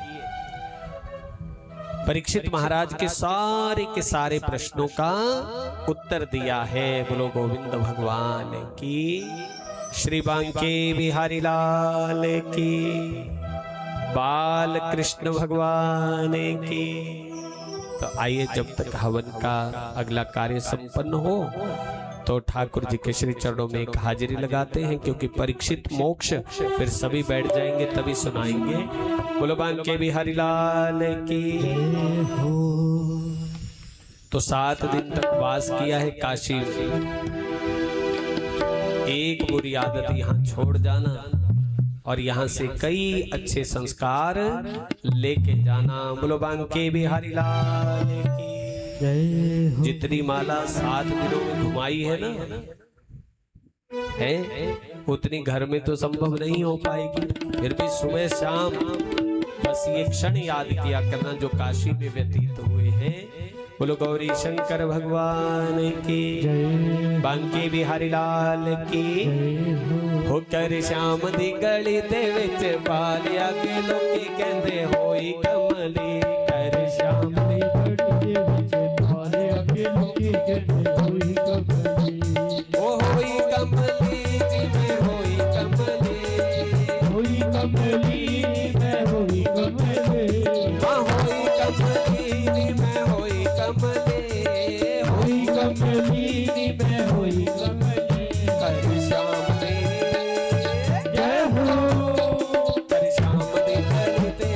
[SPEAKER 1] परीक्षित महाराज के सारे प्रश्नों का उत्तर दिया है। बोलो गोविंद भगवान की। श्री बांके बिहारी लाल की। बाल कृष्ण भगवान की। तो आइए, जब तक हवन का अगला कार्य संपन्न हो तो ठाकुर जी के श्री चरणों में एक हाजिरी लगाते हैं, क्योंकि परीक्षित मोक्ष फिर सभी बैठ जाएंगे तभी सुनाएंगे। बोलो बांके बिहारी लाल की। तो 7 दिन तक वास किया है काशी में। एक बुरी आदत यहाँ छोड़ जाना और यहाँ से कई अच्छे संस्कार लेके जाना। बोलो बांके बिहारी लाल की। जितनी माला 7 दिनों में घुमाई है ना, है उतनी घर में तो संभव नहीं हो पाएगी। फिर भी सुबह शाम बस ये क्षण याद किया करना जो काशी में व्यतीत हुए हैं। बोलो गौरी शंकर भगवान की। बांके बिहारी लाल की। होकर श्याम दी गली दे विच पालिया के लोकी कहंदे होई कमली। कर श्याम दी गली दे विच पालिया के लोकी कहंदे होई कमली। ओ होई कमली जी मैं होई कमली। होई कमली मैं होई कमली। हाँ होई कमली जी मैं होई कमली। होई कमली मैं होई कमली। कर श्याम दे जय हो। कर श्याम दे गली दे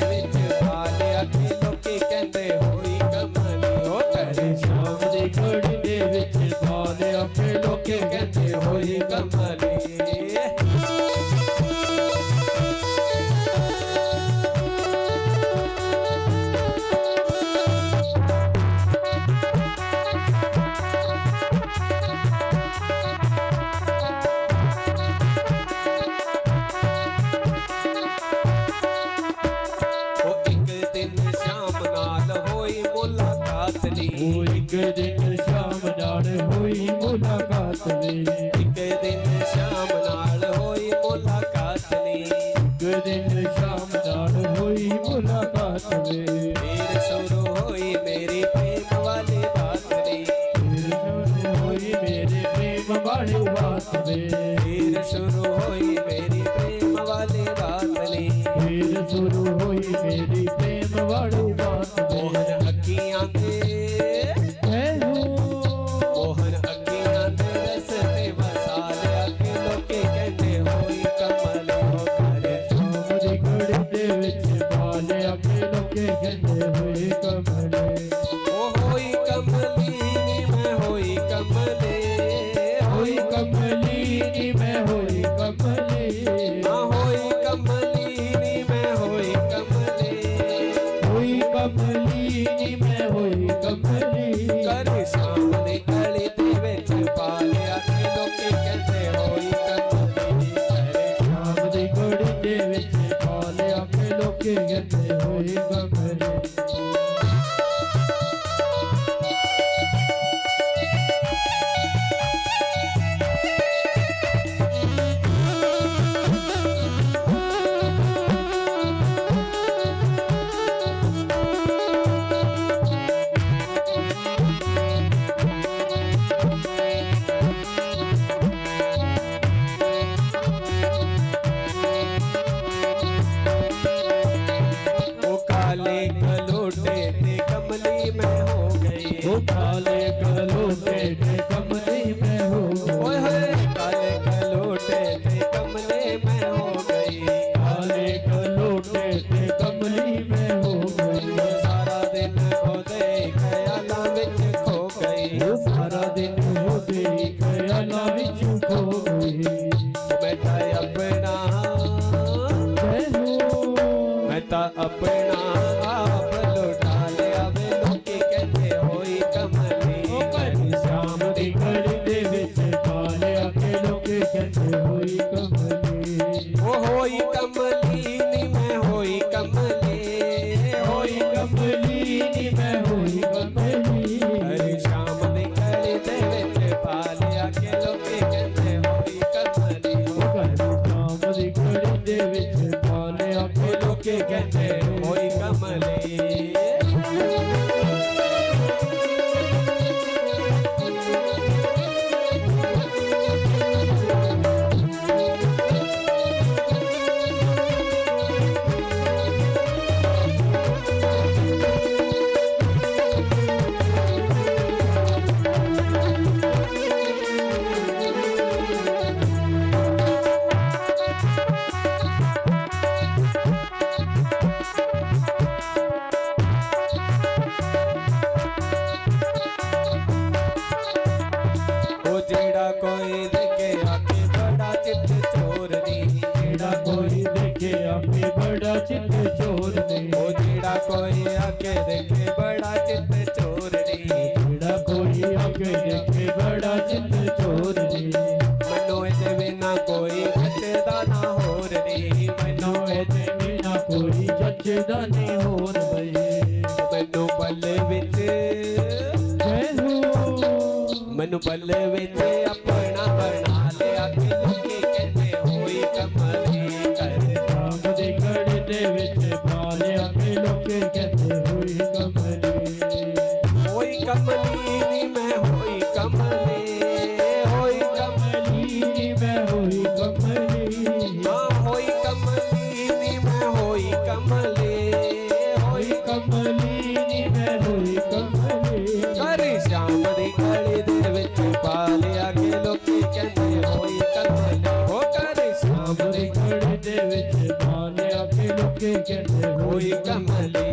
[SPEAKER 1] शुरू हुई मेरी प्रेम वाली बात नी,
[SPEAKER 2] फिर शुरू हुई मेरी प्रेम वाली बात नी।
[SPEAKER 1] मोहन अखियां दे मोहन अखियां दे रस्ते वसा लिया कि लोकी कहते होई कमल हो करे
[SPEAKER 2] शाम दी घड़ी दे विच पाले आके लोके कहंदे होए कमले।
[SPEAKER 1] ओ होई कमली नी मैं होई कमले,
[SPEAKER 2] होई कमली नी मैं होई कमले,
[SPEAKER 1] हाँ होई कमली नी मैं होई कमले,
[SPEAKER 2] होई कमली नी मैं होई कमली।
[SPEAKER 1] कर शाम दी गली दे विच पा लिया कि लोकी कहते होई कमली करे
[SPEAKER 2] शाम दी घड़ी दे विच पाले आके लोके कहंदे होए कमले।
[SPEAKER 1] काले गलोटे ते कमली में हो गई,
[SPEAKER 2] वो काले गलोटे ते कमली में हो
[SPEAKER 1] ओए होए काले गलोटे ते कमले में हो गई,
[SPEAKER 2] काले गलोटे ते कमली में हो गई।
[SPEAKER 1] सारा दिन ओदे ख्यालां विच खो गई,
[SPEAKER 2] वो सारा दिन हो गई ख्यालां विच खो गई।
[SPEAKER 1] मैं ता अपना मैं ता अपना आप लुटा लिया वे लोकी कहते होई कमली करे
[SPEAKER 2] शाम दी घड़ी दे विच पाले आके लोके कहंदे होई कमली।
[SPEAKER 1] ओ होई कमली नी मैं होई कमले,
[SPEAKER 2] होई कमली नी मैं होई कमली।
[SPEAKER 1] हरी शाम दी गली दे विच पा लिया के लोकी कहते होई कमली
[SPEAKER 2] शाम दी घड़ी दे विच पाले आके
[SPEAKER 1] लोकी कहते होई कमली। ओ जेड़ा कोई देखे आके बड़ा चित चोर नी,
[SPEAKER 2] जेड़ा कोई देखे आके बड़ा चित चोर ने।
[SPEAKER 1] ओ जेड़ा कोई आके देखे बड़ा चित चोर नी,
[SPEAKER 2] जेड़ा कोई आके देखे बड़ा चित चोर ने।
[SPEAKER 1] मनो इते बिना कोई जचदा ना होर नी, मनो
[SPEAKER 2] एते बिना कोई जचदा नहीं होर बई।
[SPEAKER 1] मनो पल विच
[SPEAKER 2] जय हो
[SPEAKER 1] मनु पल विच अपना बना लिया कि लोकी कहते होई कमली करे
[SPEAKER 2] शाम दी घड़ी दे विच पाले आके लोके कहंदे होई कमली।
[SPEAKER 1] होई कमली नी मैं होई कमले, होई कमली
[SPEAKER 2] नी मैं होई कमली।
[SPEAKER 1] हाँ होई कमली नी मैं होई कमले, होई
[SPEAKER 2] कमली नी मैं होई कमली।
[SPEAKER 1] कर शाम दी गली दे विच पा लिया के लोकी कहते होई कमले, हो कर शाम
[SPEAKER 2] शाम दी घड़ी दे विच पाले आके लोके कहंदे
[SPEAKER 1] होई
[SPEAKER 2] होई
[SPEAKER 1] कमली।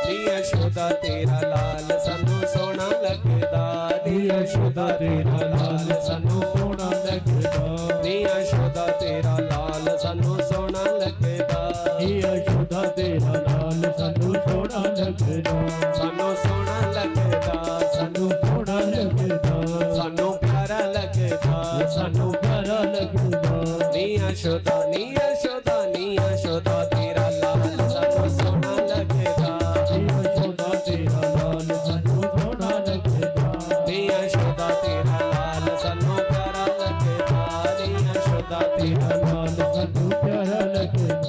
[SPEAKER 1] नी यशोदा तेरा लाल सानू सोना लगदा, नी यशोदा तेरा लाल सानू
[SPEAKER 2] सोना लगदा।
[SPEAKER 1] नी यशोदा तेरा लाल सानू सोना लगदा,
[SPEAKER 2] यशोदा तेरा लाल सानू सोना लगदा।
[SPEAKER 1] सानू सोना लगदा,
[SPEAKER 2] सानू सोना लगदा।
[SPEAKER 1] सानू प्यारा लगदा,
[SPEAKER 2] सानू प्यारा लगदा।
[SPEAKER 1] नी यशोदा नी यशोदा नी यशोदा तेरा लाल सानू सोना लगदा,
[SPEAKER 2] यशोदा तेरा लाल सानू सोना लगदा।
[SPEAKER 1] नी
[SPEAKER 2] तेरा लाल सानू प्यारा लगदा।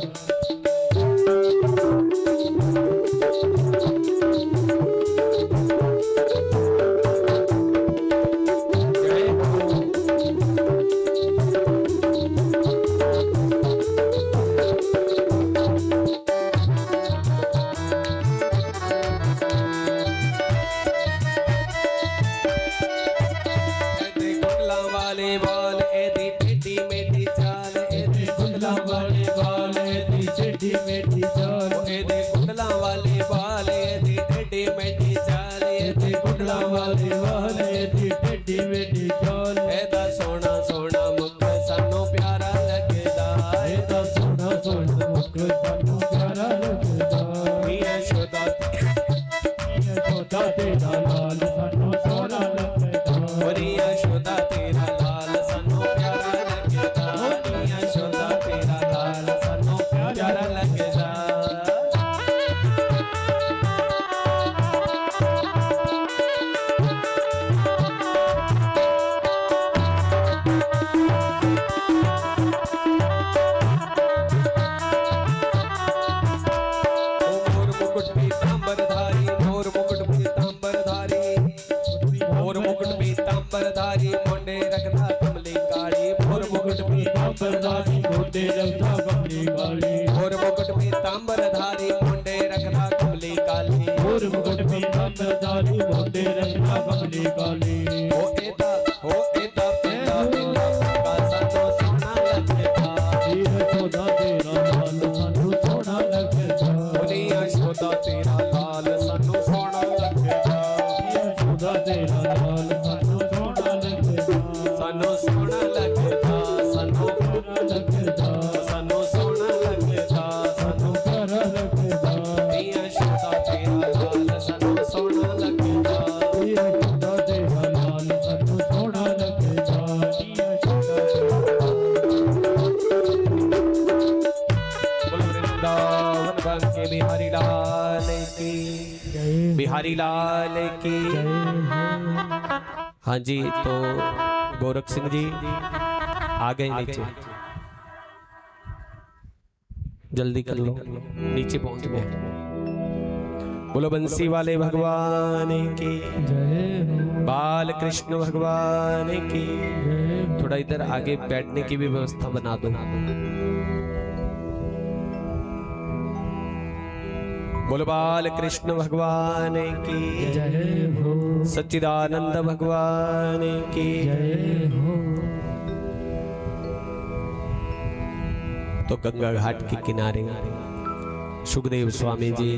[SPEAKER 1] बिहारी लाल की। हाँ जी, तो गोरख सिंह जी आ गए नीचे, जल्दी कर लो, नीचे पहुंच गए। बोलो बंसी वाले भगवान की, बाल कृष्ण भगवान की। थोड़ा इधर आगे बैठने की भी व्यवस्था बना दो। बोलो बाल कृष्ण भगवान की
[SPEAKER 2] जय हो,
[SPEAKER 1] सच्चिदानंद भगवान की
[SPEAKER 2] जय हो।
[SPEAKER 1] तो गंगा घाट के किनारे सुखदेव स्वामी जी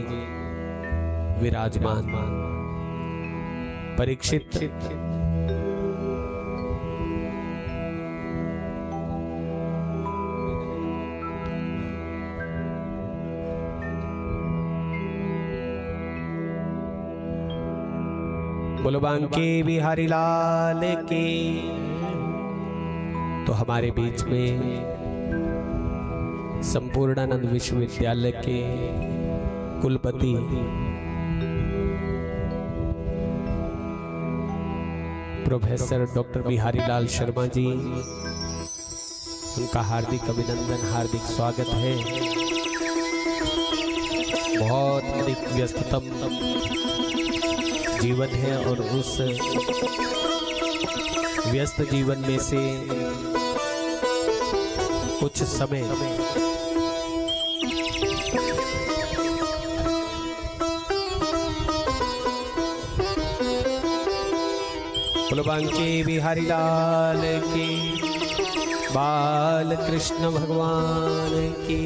[SPEAKER 1] विराजमान। परीक्षित बोलो बांके बिहारी लाल की। तो हमारे बीच में संपूर्णानंद विश्वविद्यालय के कुलपति प्रोफेसर डॉक्टर बिहारी लाल शर्मा जी, उनका हार्दिक अभिनंदन, हार्दिक स्वागत है। बहुत अधिक व्यस्ततम जीवन है और उस व्यस्त जीवन में से कुछ समय बोलो बांके बिहारी लाल की, बाल कृष्ण भगवान की।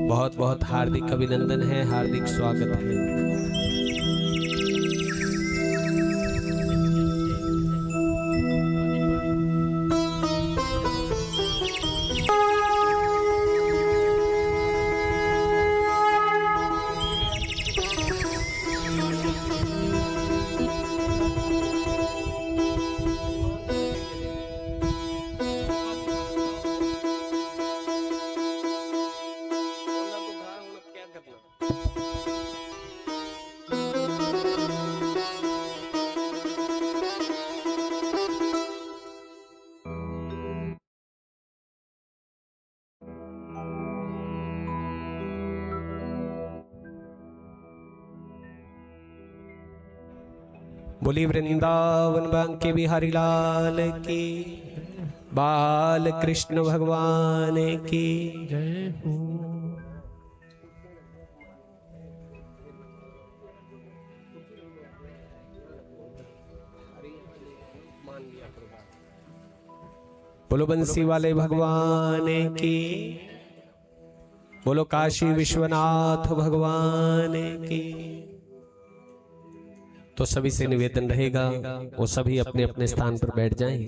[SPEAKER 1] बहुत बहुत हार्दिक अभिनंदन है, हार्दिक स्वागत है। बोली वृंदावन बांके बिहारी लाल की, बाल कृष्ण भगवान की।
[SPEAKER 2] जय हो।
[SPEAKER 1] बोलो बंसी वाले भगवान की, बोलो काशी विश्वनाथ भगवान की। तो सभी से निवेदन रहेगा वो सभी अपने अपने स्थान पर बैठ जाएं।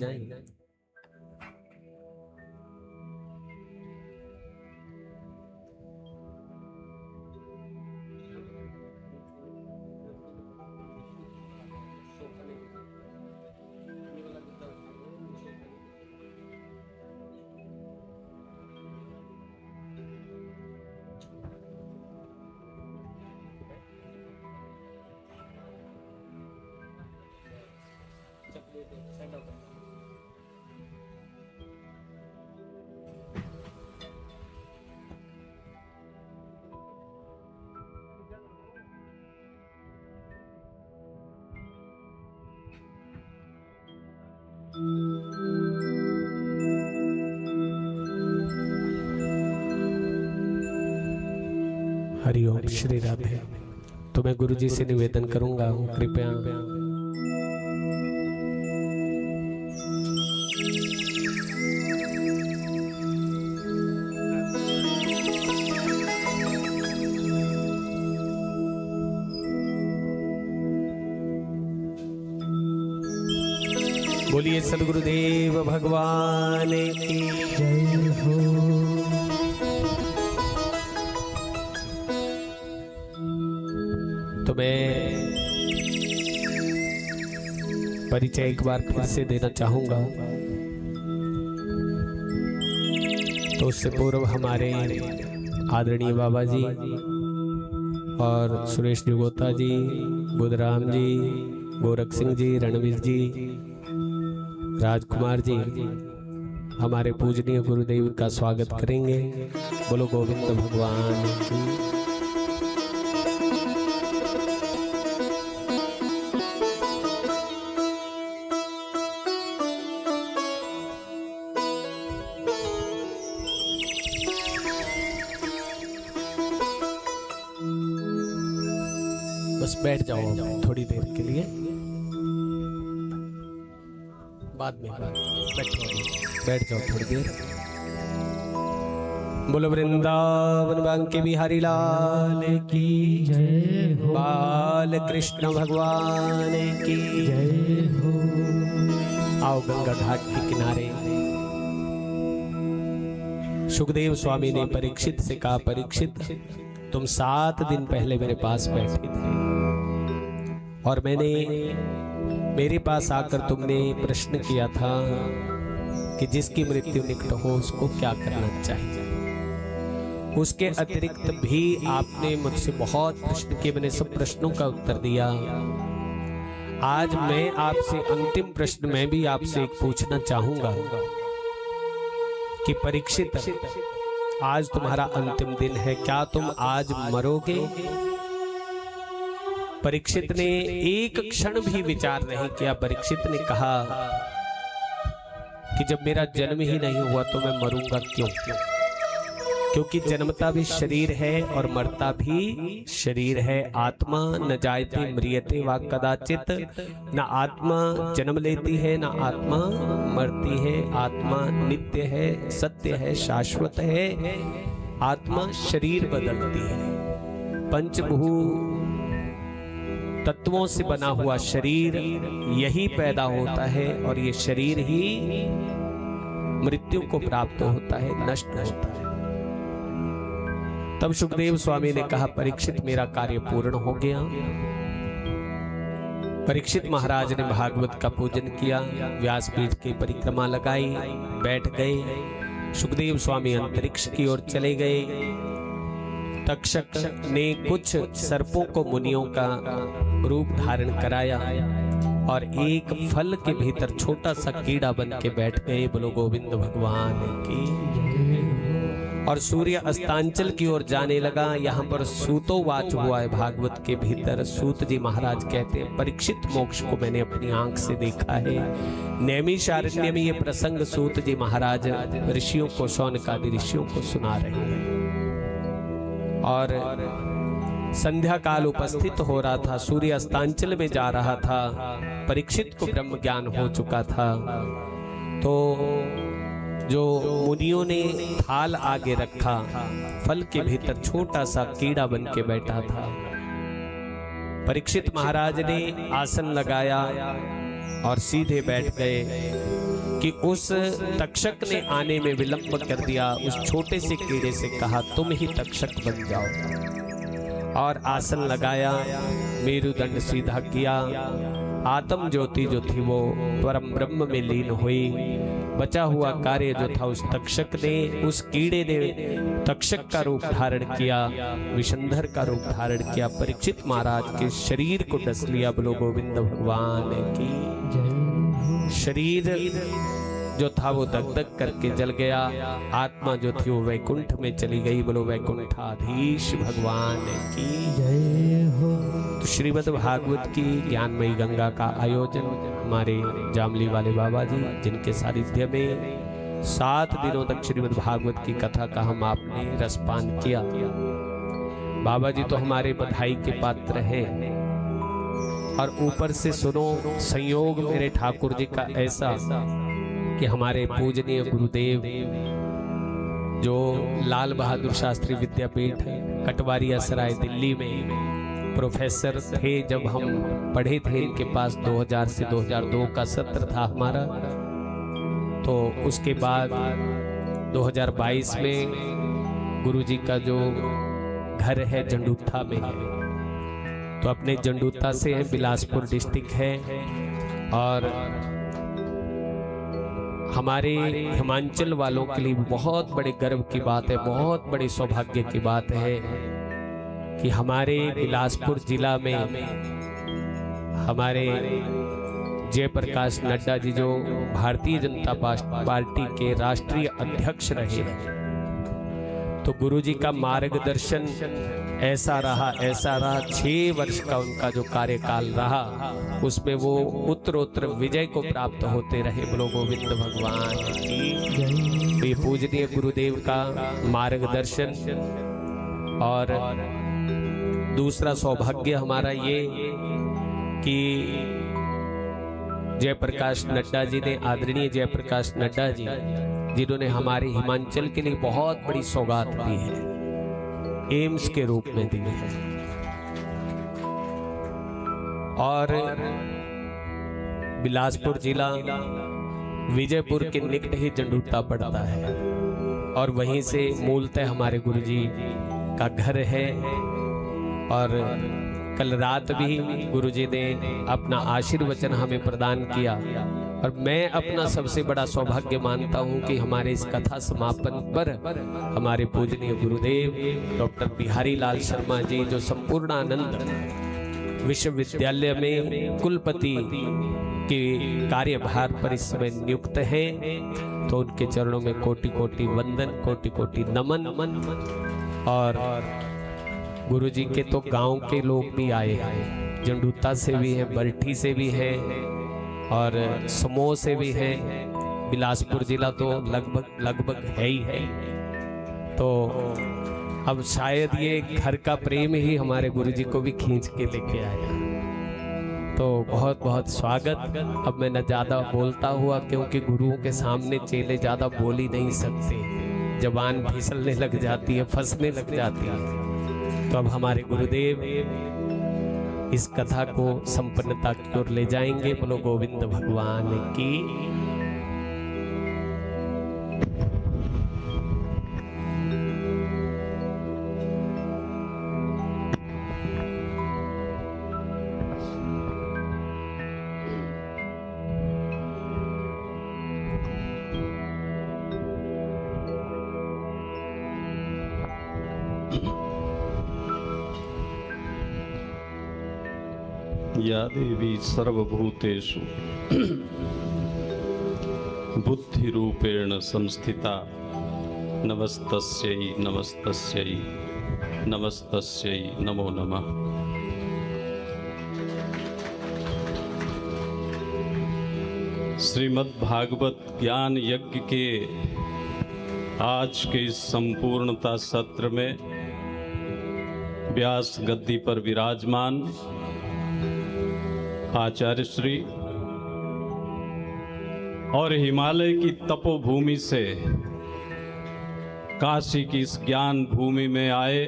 [SPEAKER 1] हरिओम श्री राधे। तो मैं गुरु जी से निवेदन करूंगा कृपया बोलिए सद्गुरुदेव भगवान की
[SPEAKER 2] जय हो।
[SPEAKER 1] तो मैं परिचय एक बार फिर से देना चाहूंगा। तो उससे पूर्व हमारे आदरणीय बाबा जी और सुरेश जी गोता जी, बुधराम जी, गोरख सिंह जी, रणवीर जी, राजकुमार जी हमारे पूजनीय गुरुदेव का स्वागत करेंगे। बोलो गोविंद भगवान की। बस बैठ जाओ थोड़ी देर के लिए, बाद में बैठ जाओ थोड़ी देर। बोलो वृंदावन बांके बिहारी लाल की
[SPEAKER 2] जय हो।
[SPEAKER 1] बाल कृष्ण भगवान की
[SPEAKER 2] जय हो।
[SPEAKER 1] आओ गंगा घाट के किनारे। सुखदेव स्वामी ने परीक्षित से कहा, परीक्षित तुम 7 दिन पहले मेरे पास बैठे थे और मेरे पास आकर तुमने प्रश्न किया था कि जिसकी मृत्यु निकट हो उसको क्या करना चाहिए। उसके अतिरिक्त भी आपने मुझसे बहुत प्रश्न किए, मैंने सब प्रश्नों का उत्तर दिया। आज मैं आपसे अंतिम प्रश्न मैं भी आपसे एक पूछना चाहूंगा कि परीक्षित आज तुम्हारा अंतिम दिन है, क्या तुम आज मरोगे? परीक्षित ने एक क्षण भी विचार नहीं किया। परीक्षित ने कहा कि जब मेरा जन्म ही नहीं हुआ तो मैं मरूंगा क्यों? क्योंकि जन्मता भी शरीर है और मरता भी शरीर है। आत्मा न जायते म्रियते वा कदाचित, न आत्मा जन्म लेती है न आत्मा मरती है। आत्मा नित्य है, सत्य है, शाश्वत है। आत्मा शरीर बदलती है। पंचभूत तत्वों से बना हुआ शरीर यही पैदा होता है और ये शरीर ही मृत्यु को प्राप्त होता है, नष्ट होता है। तब सुखदेव स्वामी ने कहा, परीक्षित मेरा कार्य पूर्ण हो गया। परीक्षित महाराज ने भागवत का पूजन किया, व्यासपीठ की परिक्रमा लगाई, बैठ गए। सुखदेव स्वामी अंतरिक्ष की ओर चले गए। तक्षक ने कुछ सर्पों को मुनियों का रूप धारण कराया और एक फल के भीतर छोटा सा कीड़ा बन के बैठ गए। बोलो गोविंद भगवान की। और सूर्य अस्तांचल की ओर जाने लगा। यहाँ पर सूतोवाच हुआ है भागवत के भीतर। सूत जी महाराज कहते हैं परीक्षित मोक्ष को मैंने अपनी आंख से देखा है। नैमिषारण्य में ये प्रसंग सूत जी महाराज ऋषियों को, शौनकादि ऋषियों को सुना रहे हैं। और संध्या काल उपस्थित हो रहा था, सूर्य अस्तांचल में जा रहा था, परीक्षित को ब्रह्म ज्ञान हो चुका था। तो जो मुनियों ने थाल आगे रखा, फल के भीतर छोटा सा कीड़ा बन के बैठा था। परीक्षित महाराज ने आसन लगाया और सीधे बैठ गए कि उस तक्षक ने आने में विलंब कर दिया। उस छोटे से कीड़े से कहा तुम ही तक्षक बन जाओ, और आसन लगाया, मेरुदंड सीधा किया। आत्म ज्योति जो थी वो परम ब्रह्म में लीन हुई। बचा हुआ कार्य जो था उस तक्षक ने, उस कीड़े ने तक्षक का रूप धारण किया, विषंधर का रूप धारण किया, परीक्षित महाराज के शरीर को डस लिया। बोलो गोविंद भगवान की। शरीर जो था वो दग दग करके जल गया। आत्मा जो थी वो वैकुंठ में चली गई। बोलो वैकुंठाधीश भगवान की जय हो। तो श्रीमद् भागवत की ज्ञानमयी गंगा का आयोजन हमारे जामली वाले बाबा जी, जिनके सानिध्य में 7 दिनों तक श्रीमद् भागवत की कथा का हम आपने रसपान किया। बाबा जी तो हमारे बधाई के पात्र हैं। और ऊपर से सुनो संयोग मेरे ठाकुर जी का ऐसा कि हमारे पूजनीय गुरुदेव जो लाल बहादुर शास्त्री विद्यापीठ कटवारिया सराय दिल्ली में प्रोफेसर थे, जब हम पढ़े थे इनके पास 2000 से 2002 का सत्र था हमारा। तो उसके बाद 2022 में गुरुजी का जो घर है जंडूथा में है, तो अपने जंडूथा से है, बिलासपुर डिस्ट्रिक्ट है। और हमारे हिमाचल वालों के लिए बहुत बड़े गर्व की बात है, बहुत बड़े सौभाग्य की बात है कि हमारे बिलासपुर जिला में हमारे जयप्रकाश नड्डा जी जो भारतीय जनता पार्टी के राष्ट्रीय अध्यक्ष रहे, तो गुरुजी का मार्गदर्शन ऐसा रहा 6 वर्ष का उनका जो कार्यकाल रहा, उसमें वो उत्तरोत्तर विजय को प्राप्त होते रहे। बोलो गोविंद भगवान की। ये पूजनीय गुरुदेव का मार्गदर्शन। और दूसरा सौभाग्य हमारा ये कि जयप्रकाश नड्डा जी ने, आदरणीय जयप्रकाश नड्डा जी, जिन्होंने हमारे हिमाचल के लिए बहुत बड़ी सौगात दी है, एम्स के रूप में दी है। और बिलासपुर जिला विजयपुर के निकट ही जंडूता पड़ता है, और वहीं से मूलतः हमारे गुरुजी का घर है। और कल रात भी गुरुजी ने अपना आशीर्वचन हमें प्रदान किया। और मैं अपना सबसे बड़ा सौभाग्य मानता हूं कि हमारे इस कथा समापन पर हमारे पूजनीय गुरुदेव डॉक्टर बिहारी लाल शर्मा जी, जो संपूर्णानंद विश्वविद्यालय में कुलपति के कार्यभार पर इस समय नियुक्त हैं, तो उनके चरणों में कोटि कोटि वंदन, कोटि कोटि नमन। और गुरुजी के तो गांव के लोग भी आए हैं, जंडूता से भी हैं, बरठी से भी हैं, और समोह से भी है। बिलासपुर जिला तो लगभग है ही है। तो अब शायद ये घर का प्रेम ही हमारे गुरुजी को भी खींच के लेके आया। तो बहुत बहुत स्वागत। अब मैं न ज़्यादा बोलता हुआ, क्योंकि गुरुओं के सामने चेले ज़्यादा बोल ही नहीं सकते, जबान फिसलने लग जाती है, फंसने लग जाती है। तो अब हमारे गुरुदेव इस कथा को संपन्नता की ओर ले जाएंगे। बोलो गोविंद भगवान की।
[SPEAKER 3] या देवी सर्वभूतेषु बुद्धि रूपेण संस्थिता नमस्तस्यै नमस्तस्यै नमस्तस्यै नमो नमः। श्रीमद् भागवत ज्ञान यज्ञ के आज के इस संपूर्णता सत्र में व्यास गद्दी पर विराजमान आचार्य श्री और हिमालय की तपोभूमि से काशी की इस ज्ञान भूमि में आए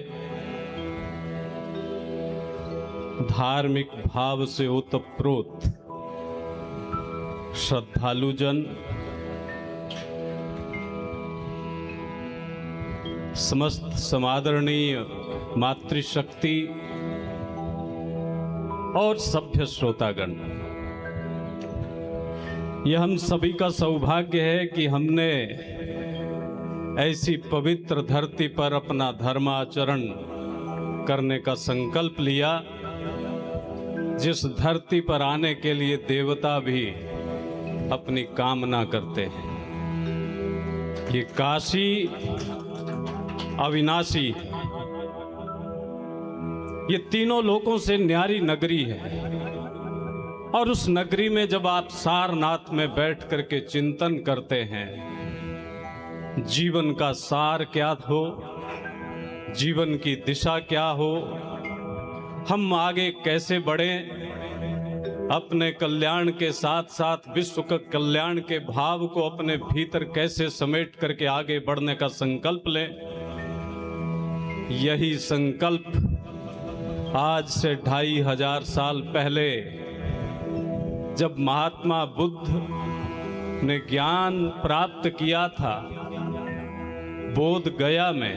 [SPEAKER 3] धार्मिक भाव से ओतप्रोत श्रद्धालुजन, समस्त समादरणीय मातृशक्ति और सभ्य श्रोतागण, यह हम सभी का सौभाग्य है कि हमने ऐसी पवित्र धरती पर अपना धर्माचरण करने का संकल्प लिया, जिस धरती पर आने के लिए देवता भी अपनी कामना करते हैं। ये काशी अविनाशी, ये तीनों लोकों से न्यारी नगरी है। और उस नगरी में जब आप सारनाथ में बैठ करके चिंतन करते हैं, जीवन का सार क्या हो, जीवन की दिशा क्या हो, हम आगे कैसे बढ़ें, अपने कल्याण के साथ साथ विश्व का कल्याण के भाव को अपने भीतर कैसे समेट करके आगे बढ़ने का संकल्प लें। यही संकल्प आज से 2500 साल पहले जब महात्मा बुद्ध ने ज्ञान प्राप्त किया था बोध गया में,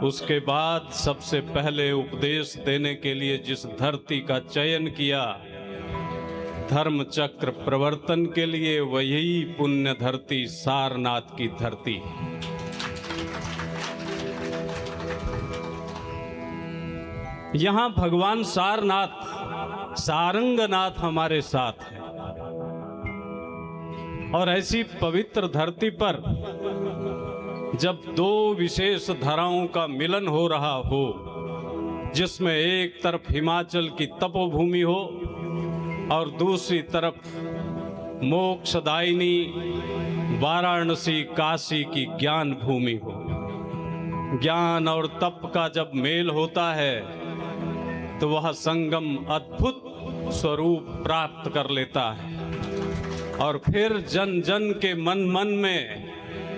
[SPEAKER 3] उसके बाद सबसे पहले उपदेश देने के लिए जिस धरती का चयन किया धर्म चक्र प्रवर्तन के लिए, वही पुण्य धरती सारनाथ की धरती। यहाँ भगवान सारनाथ, सारंगनाथ हमारे साथ है। और ऐसी पवित्र धरती पर जब दो विशेष धाराओं का मिलन हो रहा हो, जिसमें एक तरफ हिमाचल की तपोभूमि हो और दूसरी तरफ मोक्षदायिनी वाराणसी काशी की ज्ञान भूमि हो, ज्ञान और तप का जब मेल होता है तो वह संगम अद्भुत स्वरूप प्राप्त कर लेता है। और फिर जन जन के मन मन में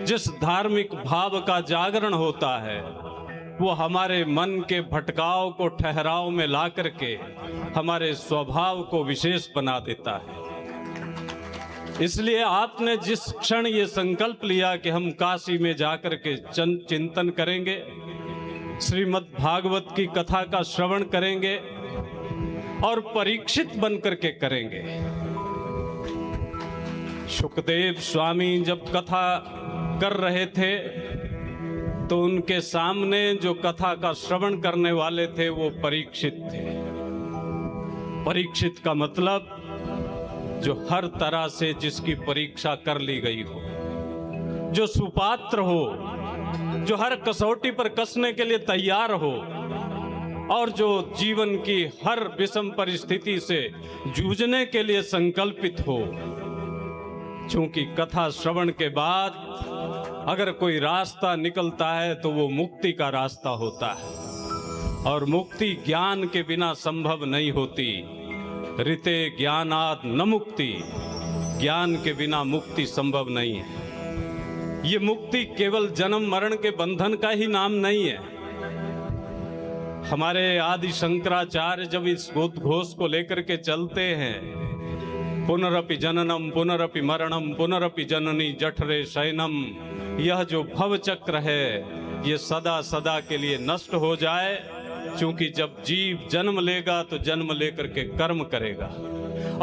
[SPEAKER 3] जिस धार्मिक भाव का जागरण होता है, वो हमारे मन के भटकाव को ठहराव में ला करके हमारे स्वभाव को विशेष बना देता है। इसलिए आपने जिस क्षण ये संकल्प लिया कि हम काशी में जाकर के चिंतन करेंगे, श्रीमद् भागवत की कथा का श्रवण करेंगे और परीक्षित बन करके करेंगे। सुखदेव स्वामी जब कथा कर रहे थे तो उनके सामने जो कथा का श्रवण करने वाले थे वो परीक्षित थे। परीक्षित का मतलब जो हर तरह से जिसकी परीक्षा कर ली गई हो, जो सुपात्र हो, जो हर कसौटी पर कसने के लिए तैयार हो और जो जीवन की हर विषम परिस्थिति से जूझने के लिए संकल्पित हो। क्योंकि कथा श्रवण के बाद अगर कोई रास्ता निकलता है तो वो मुक्ति का रास्ता होता है, और मुक्ति ज्ञान के बिना संभव नहीं होती। ऋते ज्ञानाद न मुक्ति, ज्ञान के बिना मुक्ति संभव नहीं है। ये मुक्ति केवल जन्म मरण के बंधन का ही नाम नहीं है। हमारे आदि शंकराचार्य जब इस उद्घोष को लेकर के चलते हैं, पुनरपि जननम पुनरपि मरणम पुनरपि जननी जठरे शयनम, यह जो भव चक्र है ये सदा सदा के लिए नष्ट हो जाए। क्योंकि जब जीव जन्म लेगा तो जन्म लेकर के कर्म करेगा,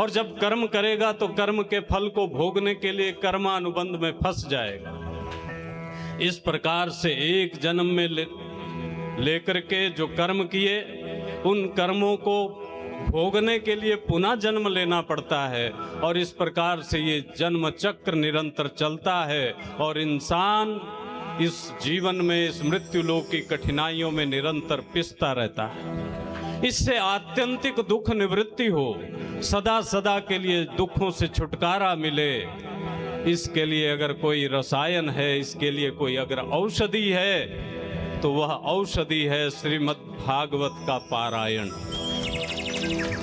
[SPEAKER 3] और जब कर्म करेगा तो कर्म के फल को भोगने के लिए कर्मानुबंध में फंस जाएगा। इस प्रकार से एक जन्म में लेकर के जो कर्म किए, उन कर्मों को भोगने के लिए पुनः जन्म लेना पड़ता है। और इस प्रकार से ये जन्म चक्र निरंतर चलता है और इंसान इस जीवन में, इस मृत्यु लोक की कठिनाइयों में निरंतर पिसता रहता है। इससे आत्यंतिक दुख निवृत्ति हो, सदा सदा के लिए दुखों से छुटकारा मिले, इसके लिए अगर कोई रसायन है, इसके लिए कोई अगर औषधि है, तो वह औषधि है श्रीमद् भागवत का पारायण।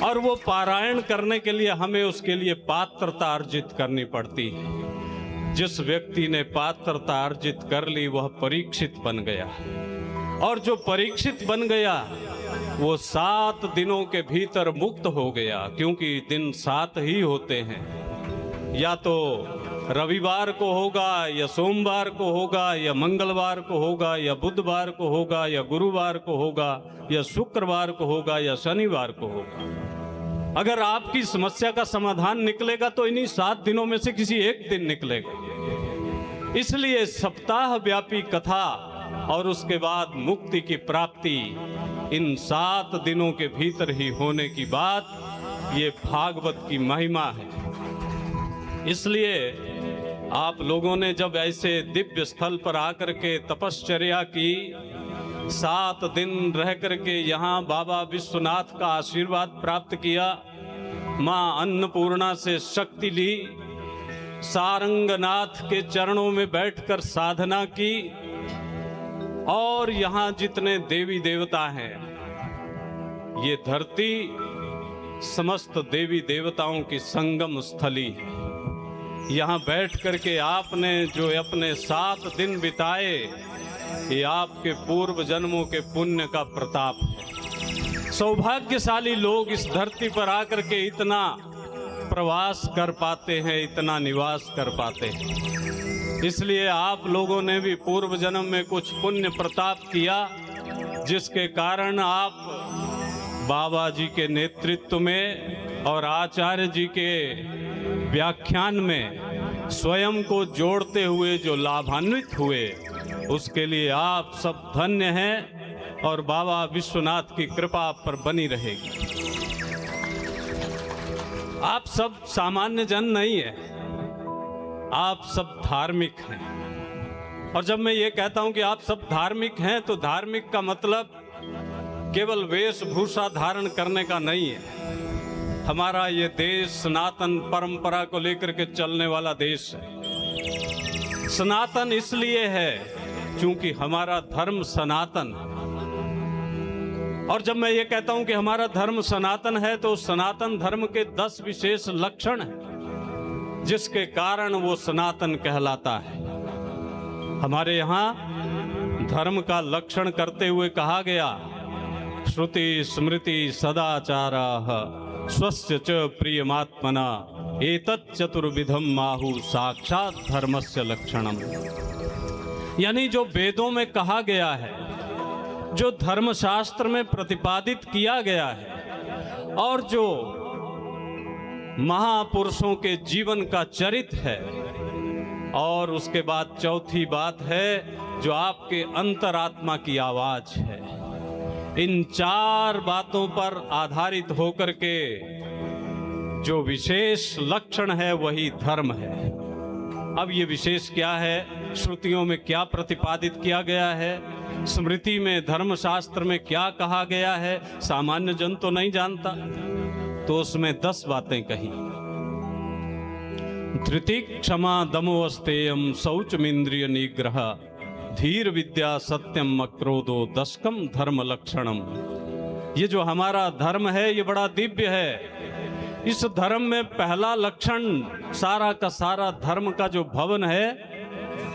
[SPEAKER 3] और वो पारायण करने के लिए हमें उसके लिए पात्रता अर्जित करनी पड़ती है। जिस व्यक्ति ने पात्रता अर्जित कर ली वह परीक्षित बन गया, और जो परीक्षित बन गया वो 7 दिनों के भीतर मुक्त हो गया, क्योंकि दिन 7 ही होते हैं। या तो रविवार को होगा, या सोमवार को होगा, या मंगलवार को होगा, या बुधवार को होगा, या गुरुवार को होगा, या शुक्रवार को होगा, या शनिवार को होगा। अगर आपकी समस्या का समाधान निकलेगा तो इन्हीं 7 दिनों में से किसी एक दिन निकलेगा। इसलिए सप्ताह व्यापी कथा और उसके बाद मुक्ति की प्राप्ति इन 7 दिनों के भीतर ही होने की बात, ये भागवत की महिमा है। इसलिए आप लोगों ने जब ऐसे दिव्य स्थल पर आकर के तपश्चर्या की, 7 दिन रह करके यहाँ बाबा विश्वनाथ का आशीर्वाद प्राप्त किया, माँ अन्नपूर्णा से शक्ति ली, सारंगनाथ के चरणों में बैठकर साधना की, और यहाँ जितने देवी देवता हैं, ये धरती समस्त देवी देवताओं की संगम स्थली है। यहाँ बैठ करके आपने जो अपने 7 दिन बिताए, ये आपके पूर्व जन्मों के पुण्य का प्रताप है। सौभाग्यशाली लोग इस धरती पर आकर के इतना प्रवास कर पाते हैं, इतना निवास कर पाते हैं। इसलिए आप लोगों ने भी पूर्व जन्म में कुछ पुण्य प्रताप किया, जिसके कारण आप बाबा जी के नेतृत्व में और आचार्य जी के व्याख्यान में स्वयं को जोड़ते हुए जो लाभान्वित हुए, उसके लिए आप सब धन्य हैं, और बाबा विश्वनाथ की कृपा आप पर बनी रहेगी। आप सब सामान्य जन नहीं है, आप सब धार्मिक हैं। और जब मैं ये कहता हूं कि आप सब धार्मिक हैं, तो धार्मिक का मतलब केवल वेशभूषा धारण करने का नहीं है। हमारा ये देश सनातन परंपरा को लेकर के चलने वाला देश है। सनातन इसलिए है क्योंकि हमारा धर्म सनातन है। और जब मैं ये कहता हूं कि हमारा धर्म सनातन है, तो सनातन धर्म के 10 विशेष लक्षण हैं, जिसके कारण वो सनातन कहलाता है। हमारे यहाँ धर्म का लक्षण करते हुए कहा गया, श्रुति स्मृति सदाचाराः स्वस्य च प्रियमात्मना एतत् चतुर्विधम माहु साक्षात धर्मस्य लक्षणम। यानी जो वेदों में कहा गया है, जो धर्मशास्त्र में प्रतिपादित किया गया है, और जो महापुरुषों के जीवन का चरित्र है, और उसके बाद चौथी बात है जो आपके अंतरात्मा की आवाज है। इन 4 बातों पर आधारित होकर के जो विशेष लक्षण है वही धर्म है। अब ये विशेष क्या है, श्रुतियों में क्या प्रतिपादित किया गया है, स्मृति में धर्मशास्त्र में क्या कहा गया है, सामान्य जन तो नहीं जानता। तो उसमें 10 बातें कही। धृति क्षमा दमोस्तेयम शौचमिंद्रिय निग्रह धीर विद्या सत्यम अक्रोधो दशकम धर्म लक्षणम। ये जो हमारा धर्म है ये बड़ा दिव्य है। इस धर्म में पहला लक्षण, सारा का सारा धर्म का जो भवन है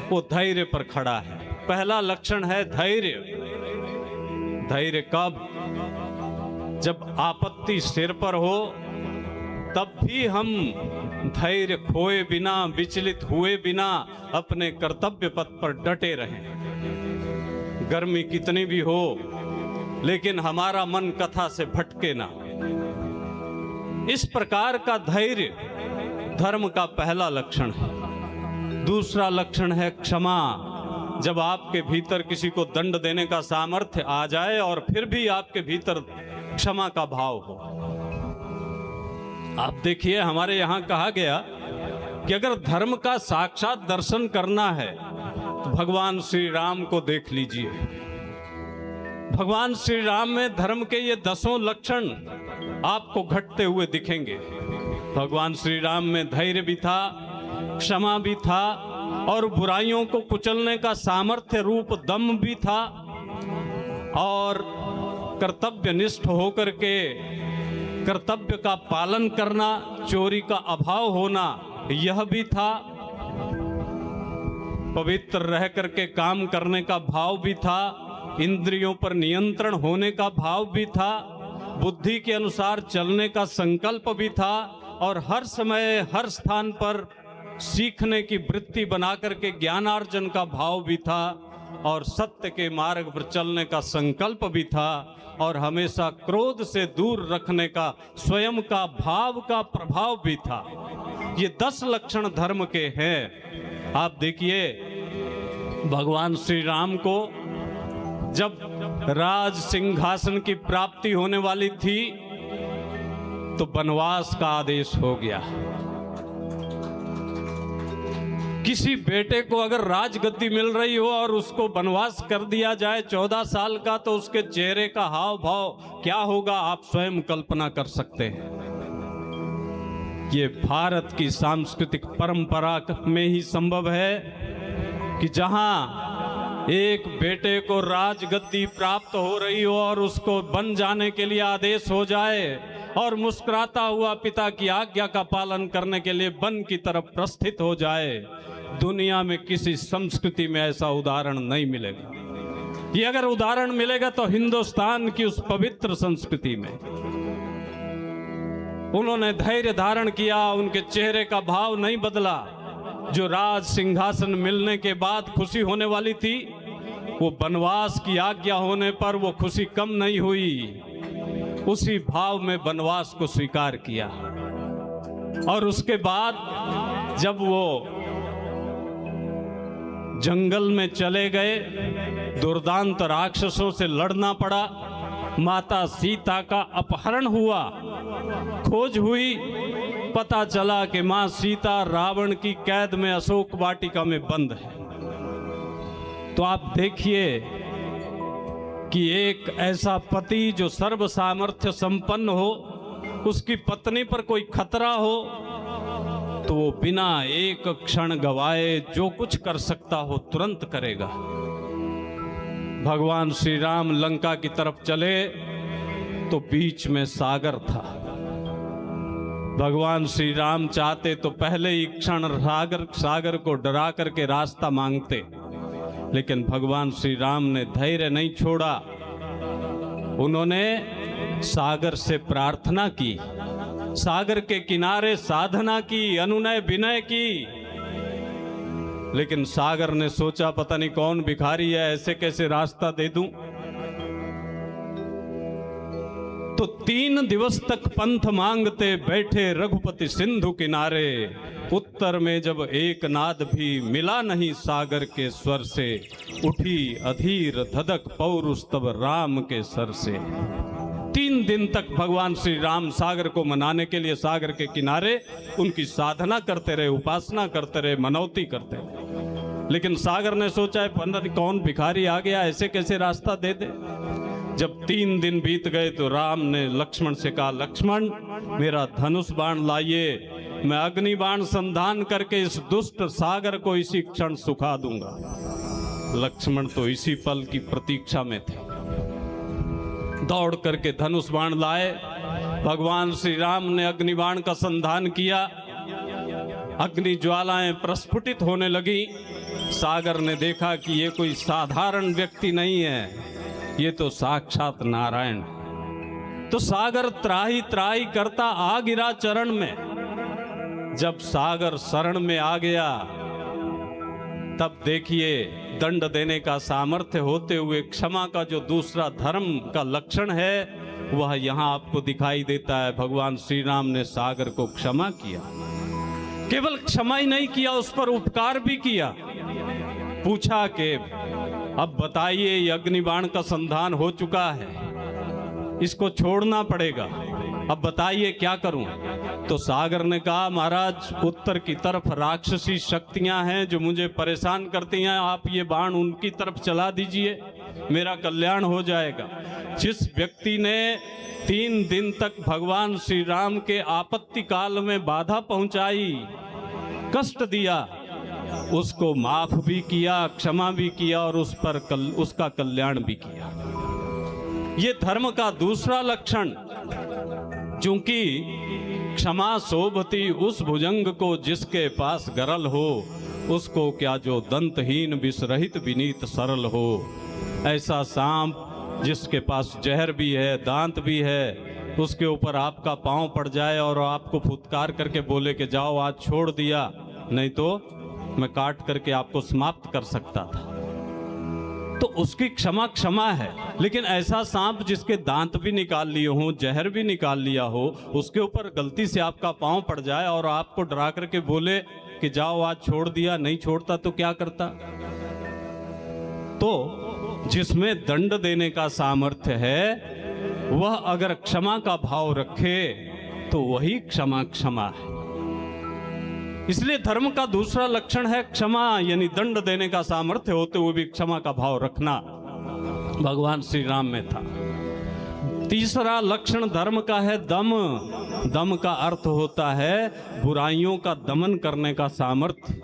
[SPEAKER 3] वो धैर्य पर खड़ा है। पहला लक्षण है धैर्य। धैर्य कब? जब आपत्ति सिर पर हो तब भी हम धैर्य खोए बिना, विचलित हुए बिना अपने कर्तव्य पथ पर डटे रहें। गर्मी कितनी भी हो लेकिन हमारा मन कथा से भटके ना। इस प्रकार का धैर्य धर्म का पहला लक्षण है। दूसरा लक्षण है क्षमा। जब आपके भीतर किसी को दंड देने का सामर्थ्य आ जाए और फिर भी आपके भीतर क्षमा का भाव हो। आप देखिए, हमारे यहाँ कहा गया कि अगर धर्म का साक्षात दर्शन करना है भगवान श्री राम को देख लीजिए। भगवान श्री राम में धर्म के ये 10 लक्षण आपको घटते हुए दिखेंगे। भगवान श्री राम में धैर्य भी था, क्षमा भी था और बुराइयों को कुचलने का सामर्थ्य रूप दम भी था, और कर्तव्यनिष्ठ होकर के कर्तव्य का पालन करना, चोरी का अभाव होना, यह भी था। पवित्र रह करके काम करने का भाव भी था, इंद्रियों पर नियंत्रण होने का भाव भी था, बुद्धि के अनुसार चलने का संकल्प भी था, और हर समय हर स्थान पर सीखने की वृत्ति बना करके ज्ञानार्जन का भाव भी था, और सत्य के मार्ग पर चलने का संकल्प भी था, और हमेशा क्रोध से दूर रखने का स्वयं का भाव का प्रभाव भी था। ये 10 लक्षण धर्म के हैं। आप देखिए, भगवान श्री राम को जब राज सिंहासन की प्राप्ति होने वाली थी तो वनवास का आदेश हो गया। किसी बेटे को अगर राजगद्दी मिल रही हो और उसको वनवास कर दिया जाए 14 साल का, तो उसके चेहरे का हाव भाव क्या होगा आप स्वयं कल्पना कर सकते हैं। ये भारत की सांस्कृतिक परंपरा में ही संभव है कि जहां एक बेटे को राजगद्दी प्राप्त हो रही हो और उसको बन जाने के लिए आदेश हो जाए, और मुस्कुराता हुआ पिता की आज्ञा का पालन करने के लिए वन की तरफ प्रस्थित हो जाए। दुनिया में किसी संस्कृति में ऐसा उदाहरण नहीं मिलेगा। ये अगर उदाहरण मिलेगा तो हिंदुस्तान की उस पवित्र संस्कृति में। उन्होंने धैर्य धारण किया, उनके चेहरे का भाव नहीं बदला। जो राज सिंहासन मिलने के बाद खुशी होने वाली थी, वो वनवास की आज्ञा होने पर वो खुशी कम नहीं हुई। उसी भाव में वनवास को स्वीकार किया, और उसके बाद जब वो जंगल में चले गए, दुर्दांत राक्षसों से लड़ना पड़ा, माता सीता का अपहरण हुआ, खोज हुई, पता चला कि मां सीता रावण की कैद में अशोक वाटिका में बंद है। तो आप देखिए कि एक ऐसा पति जो सर्व सामर्थ्य संपन्न हो, उसकी पत्नी पर कोई खतरा हो तो वो बिना एक क्षण गवाए जो कुछ कर सकता हो तुरंत करेगा। भगवान श्री राम लंका की तरफ चले तो बीच में सागर था। भगवान श्री राम चाहते तो पहले ही क्षण सागर को डरा करके रास्ता मांगते, लेकिन भगवान श्री राम ने धैर्य नहीं छोड़ा। उन्होंने सागर से प्रार्थना की, सागर के किनारे साधना की, अनुनय विनय की, लेकिन सागर ने सोचा पता नहीं कौन भिखारी है, ऐसे कैसे रास्ता दे दूं। तो 3 दिवस तक पंथ मांगते बैठे रघुपति सिंधु किनारे। उत्तर में जब एक नाद भी मिला नहीं सागर के स्वर से, उठी अधीर धधक पौरुष तब राम के सर से। 3 दिन तक भगवान श्री राम सागर को मनाने के लिए सागर के किनारे उनकी साधना करते रहे, उपासना करते रहे, मनौती करते रहे। लेकिन सागर ने सोचा पता नहीं कौन भिखारी आ गया, ऐसे कैसे रास्ता दे दे। जब 3 दिन बीत गए तो राम ने लक्ष्मण से कहा, लक्ष्मण मेरा धनुष बाण लाइए, मैं अग्नि बाण संधान करके इस दुष्ट सागर को इसी क्षण सुखा दूंगा। लक्ष्मण तो इसी पल की प्रतीक्षा में थे। दौड़ करके धनुष बाण लाए। भगवान श्री राम ने अग्नि बाण का संधान किया, अग्नि ज्वालाएं प्रस्फुटित होने लगी। सागर ने देखा कि ये कोई साधारण व्यक्ति नहीं है, ये तो साक्षात नारायण। तो सागर त्राही त्राही करता आ गिरा चरण में। जब सागर शरण में आ गया तब देखिए दंड देने का सामर्थ्य होते हुए क्षमा का जो दूसरा धर्म का लक्षण है वह यहाँ आपको दिखाई देता है। भगवान श्री राम ने सागर को क्षमा किया। केवल क्षमा ही नहीं किया, उस पर उपकार भी किया। पूछा कि अब बताइए ये अग्निबाण का संधान हो चुका है, इसको छोड़ना पड़ेगा। अब बताइए क्या करूं? तो सागर ने कहा, महाराज उत्तर की तरफ राक्षसी शक्तियां हैं जो मुझे परेशान करती हैं, आप ये बाण उनकी तरफ चला दीजिए, मेरा कल्याण हो जाएगा। जिस व्यक्ति ने 3 दिन तक भगवान श्री राम के आपत्ति काल में बाधा पहुंचाई, कष्ट दिया, उसको माफ भी किया, क्षमा भी किया और उसका कल्याण भी किया। ये धर्म का दूसरा लक्षण, चूंकि क्षमा शोभती उस भुजंग को जिसके पास गरल हो, उसको क्या जो दंतहीन विषरहित विनीत सरल हो। ऐसा सांप जिसके पास जहर भी है, दांत भी है, उसके ऊपर आपका पांव पड़ जाए और आपको फुटकार करके बोले कि जाओ आज छोड़ दिया, नहीं तो मैं काट करके आपको समाप्त कर सकता था, तो उसकी क्षमा क्षमा है। लेकिन ऐसा सांप जिसके दांत भी निकाल लिए हो, जहर भी निकाल लिया हो, उसके ऊपर गलती से आपका पांव पड़ जाए और आपको डरा करके बोले कि जाओ आज छोड़ दिया, नहीं छोड़ता तो क्या करता? तो जिसमें दंड देने का सामर्थ्य है, वह अगर क्षमा का भाव रखे तो वही क्षमा क्षमा है। इसलिए धर्म का दूसरा लक्षण है क्षमा, यानी दंड देने का सामर्थ्य होते हुए भी क्षमा का भाव रखना भगवान श्री राम में था। तीसरा लक्षण धर्म का है दम। दम का अर्थ होता है बुराइयों का दमन करने का सामर्थ्य,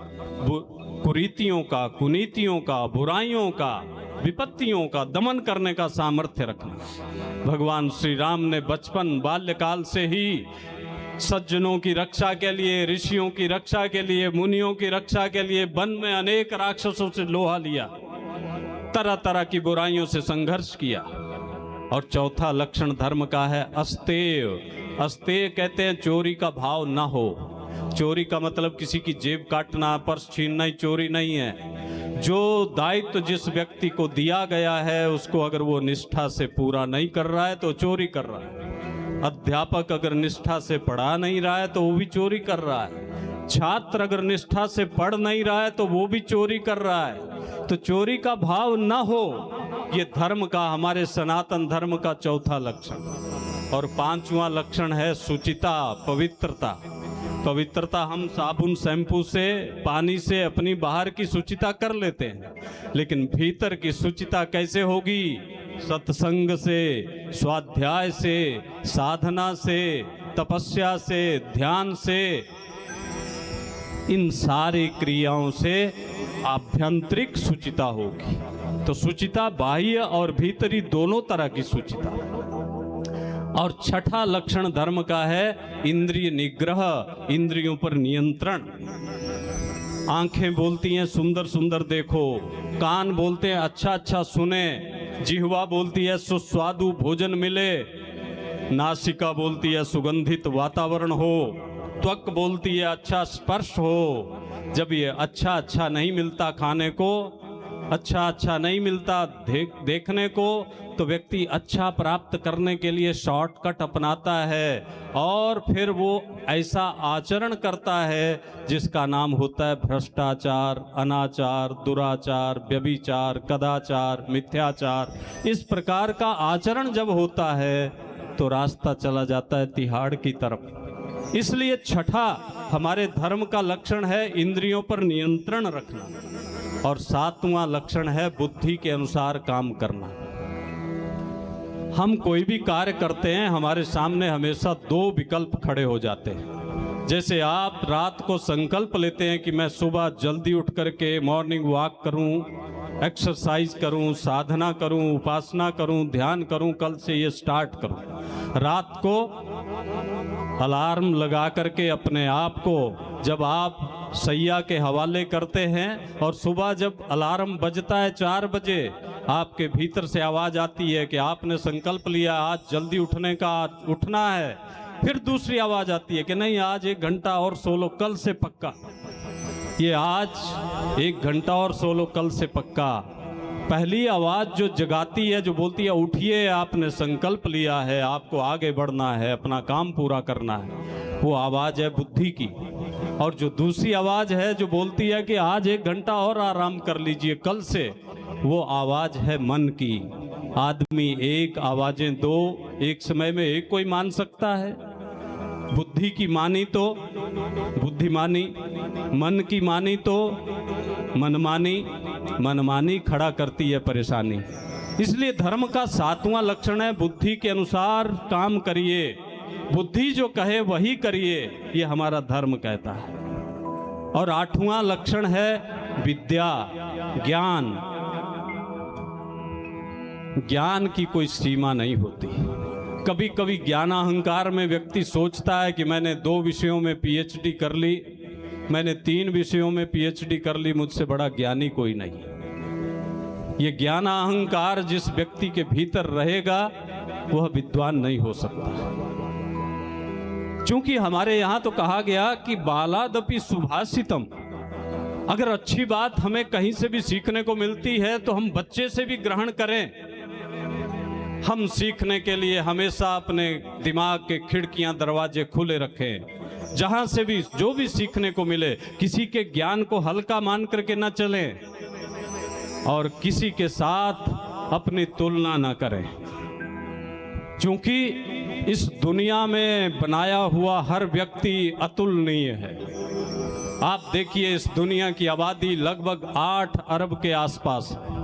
[SPEAKER 3] कुरीतियों का, कुनीतियों का, बुराइयों का, विपत्तियों का दमन करने का सामर्थ्य रखना। भगवान श्री राम ने बचपन बाल्यकाल से ही सज्जनों की रक्षा के लिए, ऋषियों की रक्षा के लिए, मुनियों की रक्षा के लिए वन में अनेक राक्षसों से लोहा लिया, तरह तरह की बुराइयों से संघर्ष किया। और चौथा लक्षण धर्म का है अस्तेय। अस्तेय कहते हैं चोरी का भाव ना हो। चोरी का मतलब किसी की जेब काटना, पर्स छीनना ही चोरी नहीं है। जो दायित्व जिस व्यक्ति को दिया गया है, उसको अगर वो निष्ठा से पूरा नहीं कर रहा है तो चोरी कर रहा है। अध्यापक अगर निष्ठा से पढ़ा नहीं रहा है तो वो भी चोरी कर रहा है। छात्र अगर निष्ठा से पढ़ नहीं रहा है तो वो भी चोरी कर रहा है। तो चोरी का भाव न हो, ये धर्म का, हमारे सनातन धर्म का चौथा लक्षण। और पांचवा लक्षण है शुचिता, पवित्रता। पवित्रता हम साबुन शैम्पू से, पानी से अपनी बाहर की शुचिता कर लेते हैं, लेकिन भीतर की शुचिता कैसे होगी? सत्संग से, स्वाध्याय से, साधना से, तपस्या से, ध्यान से, इन सारी क्रियाओं से आभ्यंतरिक शुचिता होगी। तो शुचिता बाह्य और भीतरी दोनों तरह की शुचिता। और छठा लक्षण धर्म का है इंद्रिय निग्रह, इंद्रियों पर नियंत्रण। आंखें बोलती हैं सुंदर सुंदर देखो, कान बोलते हैं अच्छा अच्छा सुने, जिह्वा बोलती है सुस्वादु भोजन मिले, नासिका बोलती है सुगंधित वातावरण हो, त्वक बोलती है अच्छा स्पर्श हो। जब ये अच्छा अच्छा नहीं मिलता खाने को, अच्छा अच्छा नहीं मिलता देखने को, तो व्यक्ति अच्छा प्राप्त करने के लिए शॉर्टकट अपनाता है और फिर वो ऐसा आचरण करता है जिसका नाम होता है भ्रष्टाचार, अनाचार, दुराचार, व्यभिचार, कदाचार, मिथ्याचार। इस प्रकार का आचरण जब होता है तो रास्ता चला जाता है तिहाड़ की तरफ। इसलिए छठा हमारे धर्म का लक्षण है इंद्रियों पर नियंत्रण रखना। और सातवां लक्षण है बुद्धि के अनुसार काम करना। हम कोई भी कार्य करते हैं, हमारे सामने हमेशा दो विकल्प खड़े हो जाते हैं। जैसे आप रात को संकल्प लेते हैं कि मैं सुबह जल्दी उठ करके मॉर्निंग वॉक करूं, एक्सरसाइज करूं, साधना करूं, उपासना करूं, ध्यान करूं, कल से ये स्टार्ट करूं। रात को अलार्म लगा करके अपने आप को जब आप सैया के हवाले करते हैं और सुबह जब अलार्म बजता है 4 बजे, आपके भीतर से आवाज़ आती है कि आपने संकल्प लिया आज जल्दी उठने का, उठना है। फिर दूसरी आवाज़ आती है कि नहीं आज 1 घंटा और सो लो, कल से पक्का। ये आज 1 घंटा और सो लो, कल से पक्का। पहली आवाज़ जो जगाती है, जो बोलती है उठिए, आपने संकल्प लिया है, आपको आगे बढ़ना है, अपना काम पूरा करना है, वो आवाज़ है बुद्धि की। और जो दूसरी आवाज़ है जो बोलती है कि आज 1 घंटा और आराम कर लीजिए कल से, वो आवाज़ है मन की। आदमी एक, आवाजें दो, एक समय में एक कोई मान सकता है? बुद्धि की मानी तो बुद्धिमानी, मन की मानी तो मनमानी, मनमानी खड़ा करती है परेशानी। इसलिए धर्म का 7वां लक्षण है बुद्धि के अनुसार काम करिए, बुद्धि जो कहे वही करिए, ये हमारा धर्म कहता है। और 8वां लक्षण है विद्या, ज्ञान। ज्ञान की कोई सीमा नहीं होती। कभी कभी ज्ञानाहंकार में व्यक्ति सोचता है कि मैंने 2 विषयों में पीएचडी कर ली, मैंने 3 विषयों में पीएचडी कर ली, मुझसे बड़ा ज्ञानी कोई नहीं। ये ज्ञानाहंकार जिस व्यक्ति के भीतर रहेगा वह विद्वान नहीं हो सकता। क्योंकि हमारे यहाँ तो कहा गया कि बालादपि सुभाषितम, अगर अच्छी बात हमें कहीं से भी सीखने को मिलती है तो हम बच्चे से भी ग्रहण करें। हम सीखने के लिए हमेशा अपने दिमाग के खिड़कियां दरवाजे खुले रखें। जहां से भी जो भी सीखने को मिले, किसी के ज्ञान को हल्का मान करके न चलें और किसी के साथ अपनी तुलना न करें। क्योंकि इस दुनिया में बनाया हुआ हर व्यक्ति अतुलनीय है। आप देखिए, इस दुनिया की आबादी लगभग 8 अरब के आसपास है।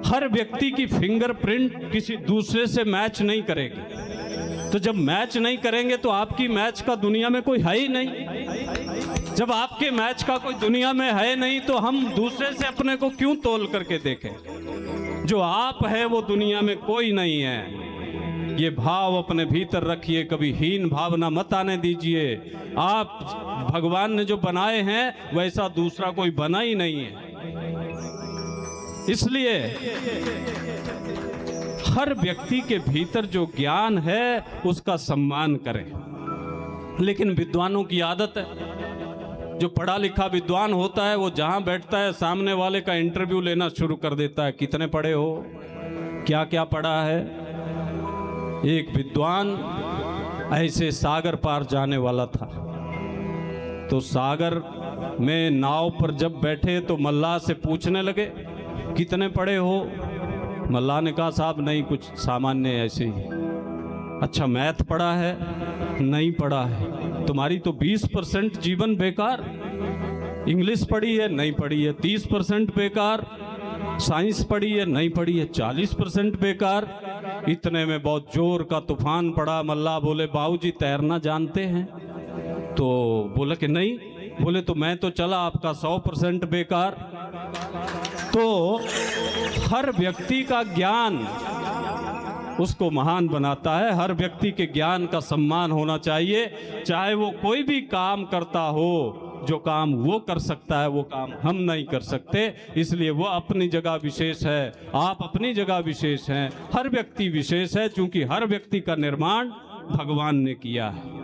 [SPEAKER 3] हर व्यक्ति की फिंगरप्रिंट किसी दूसरे से मैच नहीं करेगी। तो जब मैच नहीं करेंगे तो आपकी मैच का दुनिया में कोई है ही नहीं। जब आपके मैच का कोई दुनिया में है नहीं तो हम दूसरे से अपने को क्यों तोल करके देखें? जो आप है वो दुनिया में कोई नहीं है। ये भाव अपने भीतर रखिए, कभी हीन भावना मत आने दीजिए। आप भगवान ने जो बनाए हैं वैसा दूसरा कोई बना ही नहीं है। इसलिए हर व्यक्ति के भीतर जो ज्ञान है उसका सम्मान करें। लेकिन विद्वानों की आदत है, जो पढ़ा लिखा विद्वान होता है वो जहां बैठता है सामने वाले का इंटरव्यू लेना शुरू कर देता है। कितने पढ़े हो, क्या क्या पढ़ा है। एक विद्वान ऐसे सागर पार जाने वाला था, तो सागर में नाव पर जब बैठे तो मल्लाह से पूछने लगे कितने पढ़े हो। मल्लाह ने कहा साहब नहीं, कुछ सामान्य ऐसे ही। अच्छा, मैथ पढ़ा है? नहीं पढ़ा है। तुम्हारी तो 20% जीवन बेकार। इंग्लिश पढ़ी है? नहीं पढ़ी है। 30% बेकार। साइंस पढ़ी है? नहीं पढ़ी है। 40% बेकार। इतने में बहुत जोर का तूफान पड़ा। मल्लाह बोले बाबूजी तैरना जानते हैं? तो बोला कि नहीं। बोले तो मैं तो चला, आपका 100% बेकार। तो हर व्यक्ति का ज्ञान उसको महान बनाता है। हर व्यक्ति के ज्ञान का सम्मान होना चाहिए, चाहे वो कोई भी काम करता हो। जो काम वो कर सकता है वो काम हम नहीं कर सकते। इसलिए वो अपनी जगह विशेष है, आप अपनी जगह विशेष हैं। हर व्यक्ति विशेष है, क्योंकि हर व्यक्ति का निर्माण भगवान ने किया है।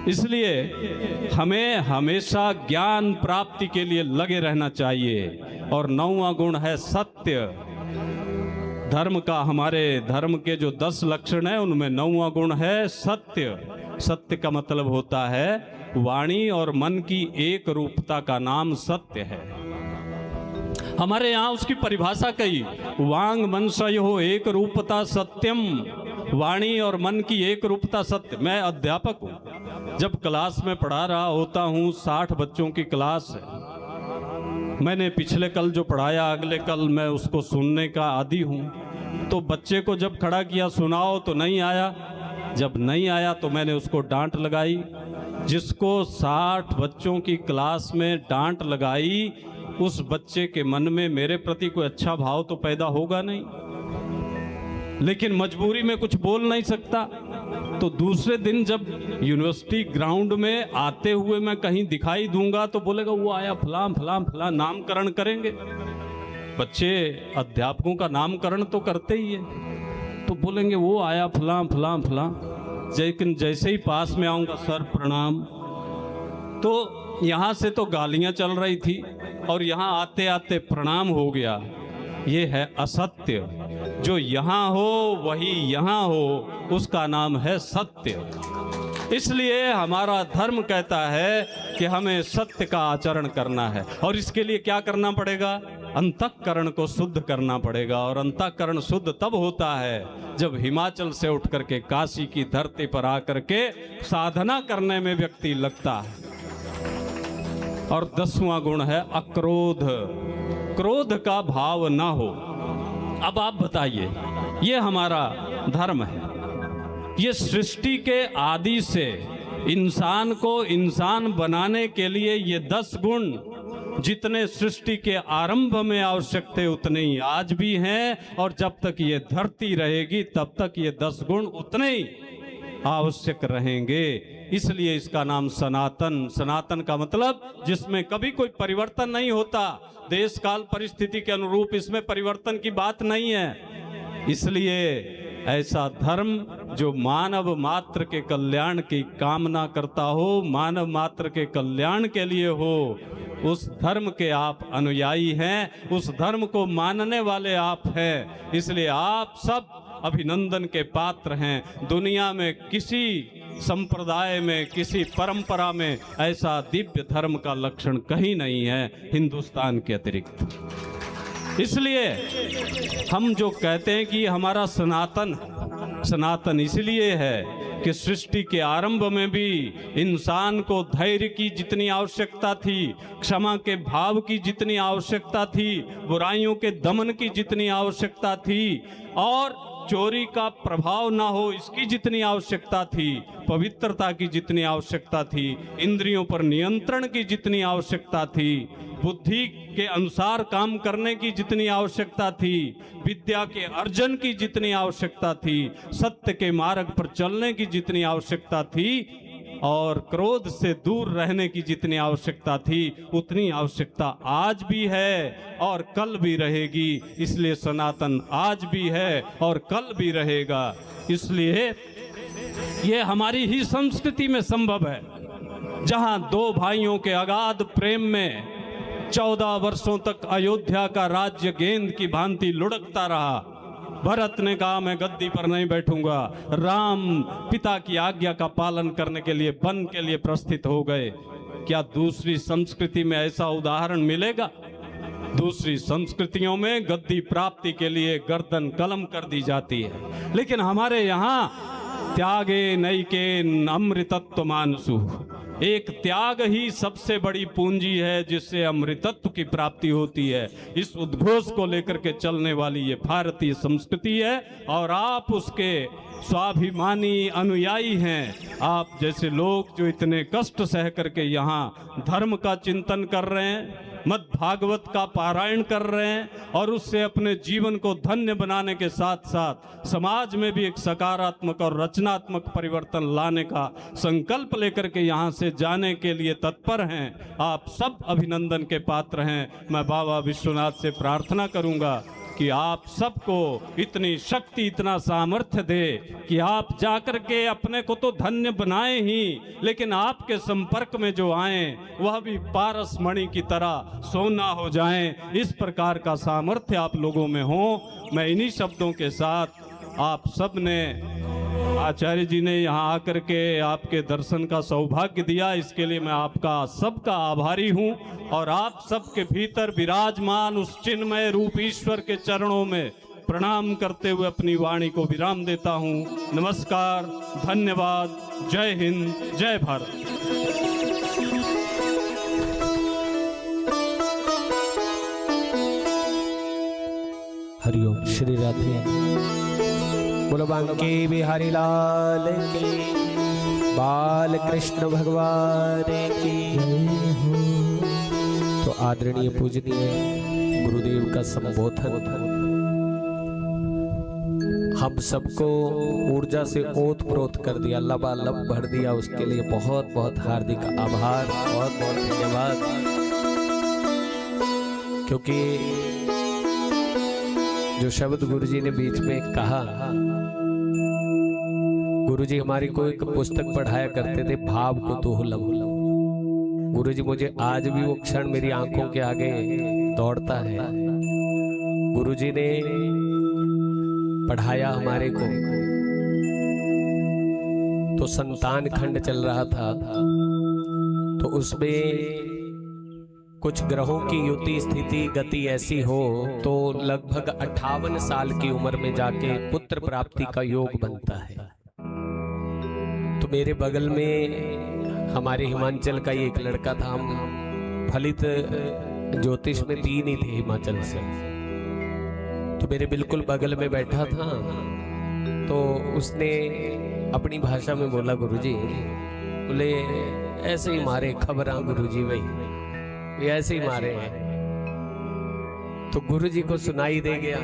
[SPEAKER 3] इसलिए हमें हमेशा ज्ञान प्राप्ति के लिए लगे रहना चाहिए। और 9वां गुण है सत्य। धर्म का, हमारे धर्म के जो 10 लक्षण हैं उनमें 9वां गुण है सत्य। सत्य का मतलब होता है वाणी और मन की एक रूपता का नाम सत्य है। हमारे यहाँ उसकी परिभाषा कही, वांग मनसयो एक रूपता सत्यम। वाणी और मन की एक रूपता सत्य। मैं अध्यापक हूँ, जब क्लास में पढ़ा रहा होता हूँ, 60 बच्चों की क्लास है। मैंने पिछले कल जो पढ़ाया अगले कल मैं उसको सुनने का आदी हूँ। तो बच्चे को जब खड़ा किया सुनाओ तो नहीं आया। जब नहीं आया तो मैंने उसको डांट लगाई। जिसको 60 बच्चों की क्लास में डांट लगाई, उस बच्चे के मन में मेरे प्रति कोई अच्छा भाव तो पैदा होगा नहीं। लेकिन मजबूरी में कुछ बोल नहीं सकता। तो दूसरे दिन जब यूनिवर्सिटी ग्राउंड में आते हुए मैं कहीं दिखाई दूंगा तो बोलेगा वो आया फलां फलां फलां, नामकरण करेंगे। बच्चे अध्यापकों का नामकरण तो करते ही है, तो बोलेंगे वो आया फलां फलां फलां। लेकिन जैसे ही पास में आऊँगा, सर प्रणाम, तो यहाँ से तो गालियाँ चल रही थी और यहाँ आते आते प्रणाम हो गया। ये है असत्य। जो यहाँ हो वही यहाँ हो, उसका नाम है सत्य। इसलिए हमारा धर्म कहता है कि हमें सत्य का आचरण करना है। और इसके लिए क्या करना पड़ेगा? अंतःकरण को शुद्ध करना पड़ेगा। और अंतःकरण शुद्ध तब होता है जब हिमाचल से उठ करके काशी की धरती पर आकर के साधना करने में व्यक्ति लगता है। और 10वां गुण है अक्रोध, क्रोध का भाव ना हो। अब आप बताइए, ये हमारा धर्म है, ये सृष्टि के आदि से इंसान को इंसान बनाने के लिए ये 10 गुण जितने सृष्टि के आरंभ में आवश्यक थे उतने ही आज भी हैं, और जब तक ये धरती रहेगी तब तक ये 10 गुण उतने ही आवश्यक रहेंगे। इसलिए इसका नाम सनातन। सनातन का मतलब जिसमें कभी कोई परिवर्तन नहीं होता, देश काल परिस्थिति के अनुरूप इसमें परिवर्तन की बात नहीं है। इसलिए ऐसा धर्म जो मानव मात्र के कल्याण की कामना करता हो, मानव मात्र के कल्याण के लिए हो, उस धर्म के आप अनुयायी हैं, उस धर्म को मानने वाले आप हैं। इसलिए आप सब अभिनंदन के पात्र हैं। दुनिया में किसी संप्रदाय में, किसी परंपरा में ऐसा दिव्य धर्म का लक्षण कहीं नहीं है हिंदुस्तान के अतिरिक्त। इसलिए हम जो कहते हैं कि हमारा सनातन, सनातन इसलिए है कि सृष्टि के आरंभ में भी इंसान को धैर्य की जितनी आवश्यकता थी, क्षमा के भाव की जितनी आवश्यकता थी, बुराइयों के दमन की जितनी आवश्यकता थी, और चोरी का प्रभाव ना हो इसकी जितनी आवश्यकता थी, पवित्रता की जितनी आवश्यकता थी, इंद्रियों पर नियंत्रण की जितनी आवश्यकता थी, बुद्धि के अनुसार काम करने की जितनी आवश्यकता थी, विद्या के अर्जन की जितनी आवश्यकता थी, सत्य के मार्ग पर चलने की जितनी आवश्यकता थी, और क्रोध से दूर रहने की जितनी आवश्यकता थी, उतनी आवश्यकता आज भी है और कल भी रहेगी। इसलिए सनातन आज भी है और कल भी रहेगा। इसलिए ये हमारी ही संस्कृति में संभव है, जहां 2 भाइयों के अगाध प्रेम में 14 वर्षों तक अयोध्या का राज्य गेंद की भांति लुढ़कता रहा। भरत ने कहा मैं गद्दी पर नहीं बैठूंगा, राम पिता की आज्ञा का पालन करने के लिए वन के लिए प्रस्थित हो गए। क्या दूसरी संस्कृति में ऐसा उदाहरण मिलेगा? दूसरी संस्कृतियों में गद्दी प्राप्ति के लिए गर्दन कलम कर दी जाती है, लेकिन हमारे यहाँ त्यागे नैके अमृतत्व मानसु, एक त्याग ही सबसे बड़ी पूंजी है जिससे अमृतत्व की प्राप्ति होती है। इस उद्घोष को लेकर के चलने वाली ये भारतीय संस्कृति है, और आप उसके स्वाभिमानी अनुयायी हैं। आप जैसे लोग जो इतने कष्ट सह करके यहाँ धर्म का चिंतन कर रहे हैं, मद् भागवत का पारायण कर रहे हैं, और उससे अपने जीवन को धन्य बनाने के साथ साथ समाज में भी एक सकारात्मक और रचनात्मक परिवर्तन लाने का संकल्प लेकर के यहाँ से जाने के लिए तत्पर हैं, आप सब अभिनंदन के पात्र हैं। मैं बाबा विश्वनाथ से प्रार्थना करूँगा कि आप सबको इतनी शक्ति, इतना सामर्थ्य दे कि आप जाकर के अपने को तो धन्य बनाएं ही, लेकिन आपके संपर्क में जो आए वह भी पारस मणि की तरह सोना हो जाएं। इस प्रकार का सामर्थ्य आप लोगों में हो। मैं इन्हीं शब्दों के साथ आप सब ने, आचार्य जी ने यहाँ आकर के आपके दर्शन का सौभाग्य दिया, इसके लिए मैं आपका सबका आभारी हूँ। और आप सबके भीतर विराजमान उस चिन्मय रूप ईश्वर के चरणों में प्रणाम करते हुए अपनी वाणी को विराम देता हूँ। नमस्कार, धन्यवाद, जय हिंद, जय भारत।
[SPEAKER 1] हरिओम। श्री राधे। बोलो बांके बिहारी लाल की, बाल कृष्ण भगवान की। तो आदरणीय पूजनीय गुरुदेव का संबोधन हम सबको ऊर्जा से ओत प्रोत कर दिया, लबालब भर दिया। उसके लिए बहुत बहुत हार्दिक आभार, बहुत बहुत धन्यवाद। क्योंकि जो शब्द गुरुजी ने बीच में कहा, गुरुजी हमारी को एक पुस्तक पढ़ाया करते थे, भाव कुतूहलम। गुरुजी मुझे आज भी वो क्षण मेरी आंखों के आगे दौड़ता है। गुरुजी ने पढ़ाया हमारे को, तो संतान खंड चल रहा था, तो उसमें कुछ ग्रहों की युति स्थिति गति ऐसी हो तो लगभग 58 साल की उम्र में जाके पुत्र प्राप्ति का योग बनता है। तो मेरे बगल में हमारे हिमाचल का एक लड़का था, हम फलित ज्योतिष में 3 ही थे हिमाचल से, तो मेरे बिल्कुल बगल में बैठा था। तो उसने अपनी भाषा में बोला, गुरुजी, बोले ऐसे ही मारे खबरा गुरुजी, भाई ये ऐसे ही मारे हैं। तो गुरुजी को सुनाई दे गया,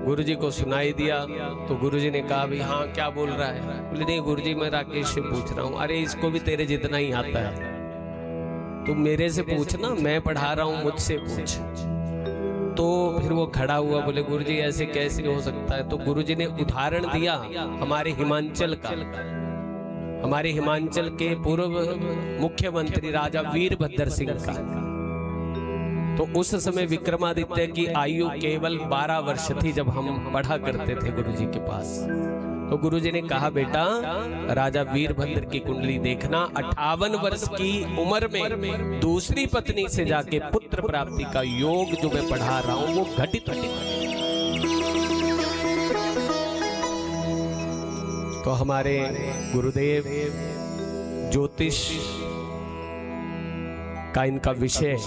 [SPEAKER 1] गुरुजी को सुनाई दिया तो गुरुजी ने कहा, भाई हाँ क्या बोल रहा है? बोले नहीं गुरुजी, मैं राकेश से पूछ रहा हूँ। अरे इसको भी तेरे जितना ही आता है, तुम मेरे से पूछना, मैं पढ़ा रहा हूँ, मुझसे पूछ। तो फिर वो खड़ा हुआ, बोले गुरुजी ऐसे कैसे हो सकता है? तो गुरुजी ने उदाहरण दिया हमारे हिमाचल का, हमारे हिमाचल के पूर्व मुख्यमंत्री राजा वीरभद्र सिंह का। तो उस समय विक्रमादित्य की आयु केवल 12 वर्ष थी जब हम पढ़ा करते थे गुरुजी के पास। तो गुरुजी ने कहा, बेटा राजा वीरभद्र की कुंडली देखना, 58 वर्ष की उम्र में दूसरी पत्नी से जाके पुत्र प्राप्ति का योग जो मैं पढ़ा रहा हूं वो घटित है। तो हमारे गुरुदेव ज्योतिष का इनका विषय,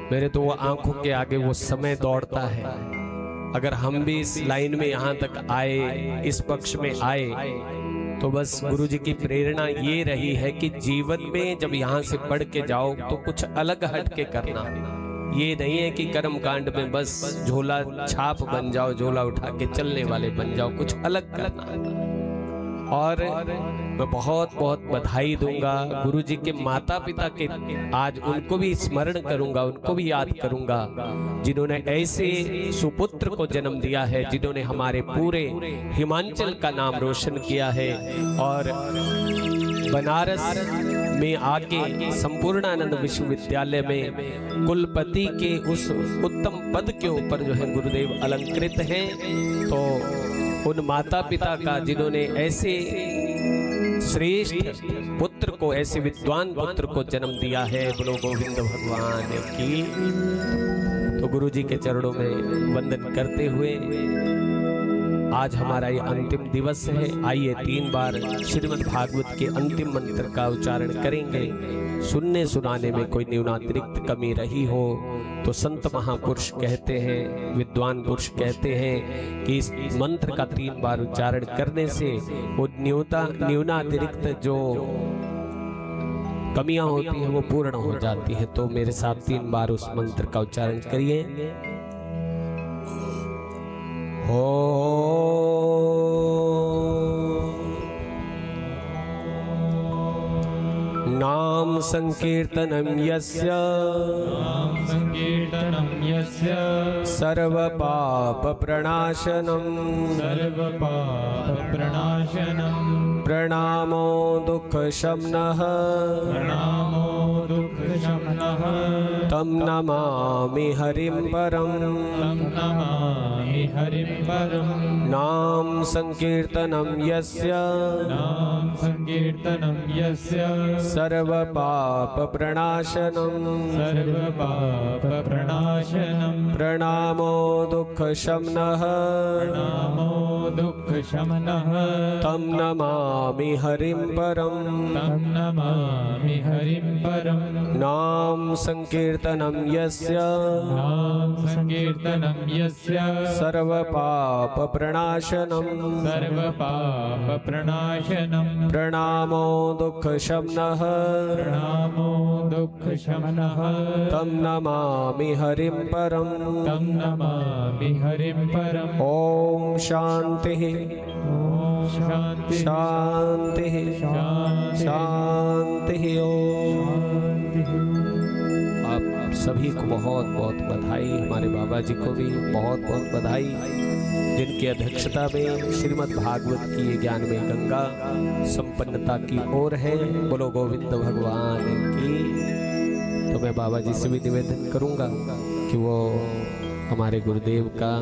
[SPEAKER 1] मेरे तो वो आंखों के आगे वो समय दौड़ता है। अगर हम भी इस लाइन में यहाँ तक आए, इस पक्ष में आए, तो बस गुरुजी की प्रेरणा ये रही है कि जीवन में जब यहाँ से पढ़ के जाओ तो कुछ अलग हट के करना। ये नहीं है कि कर्म कांड में बस झोला छाप बन जाओ, झोला उठा के चलने वाले बन जाओ, कुछ अलग करना। और मैं बहुत बहुत बधाई दूंगा गुरुजी के माता पिता के, आज उनको भी स्मरण करूंगा, उनको भी याद करूंगा जिन्होंने ऐसे सुपुत्र को जन्म दिया है, जिन्होंने हमारे पूरे हिमाचल का नाम रोशन किया है। और बनारस में आके संपूर्णानंद विश्वविद्यालय में कुलपति के उस उत्तम पद के ऊपर जो है गुरुदेव अलंकृत हैं। तो उन माता पिता का जिन्होंने ऐसे श्रेष्ठ पुत्र को, ऐसे विद्वान पुत्र को जन्म दिया है, बोलो गोविंद भगवान की। तो गुरुजी के चरणों में वंदन करते हुए आज हमारा ये अंतिम दिवस है। आइए 3 बार श्रीमद् भागवत के अंतिम मंत्र का उच्चारण करेंगे। सुनने सुनाने में कोई न्यूनातिरिक्त कमी रही हो तो संत महापुरुष कहते हैं, विद्वान पुरुष कहते हैं कि इस मंत्र का 3 बार उच्चारण करने से वो न्यूनातिरिक्त जो कमियां होती हैं वो पूर्ण हो जाती है। तो मेरे साथ 3 बार उस मंत्र का उच्चारण करिए। नाम संकीर्तनं यस्य सर्व पाप प्रणाशनम प्रणामो दुख शमनः तम नमामि हरिं परम नाम संकीर्तनं यस्य सर्व पाप प्रणाशनम प्रणामो दुख शमनः तम नमामि हरिं परम नाम संकीर्तनं यस्य सर्व पाप प्रणाशनम प्रणामो दुख शमनः तम नमामि हरिं परम ओम शांति शांति शांति। आप सभी को बहुत बहुत बधाई, हमारे बाबा जी को भी बहुत बहुत बधाई, जिनकी अध्यक्षता में श्रीमद् भागवत की ये ज्ञान में गंगा संपन्नता की ओर है। बोलो गोविंद भगवान की। तो मैं बाबा जी से भी निवेदन करूंगा कि वो हमारे गुरुदेव का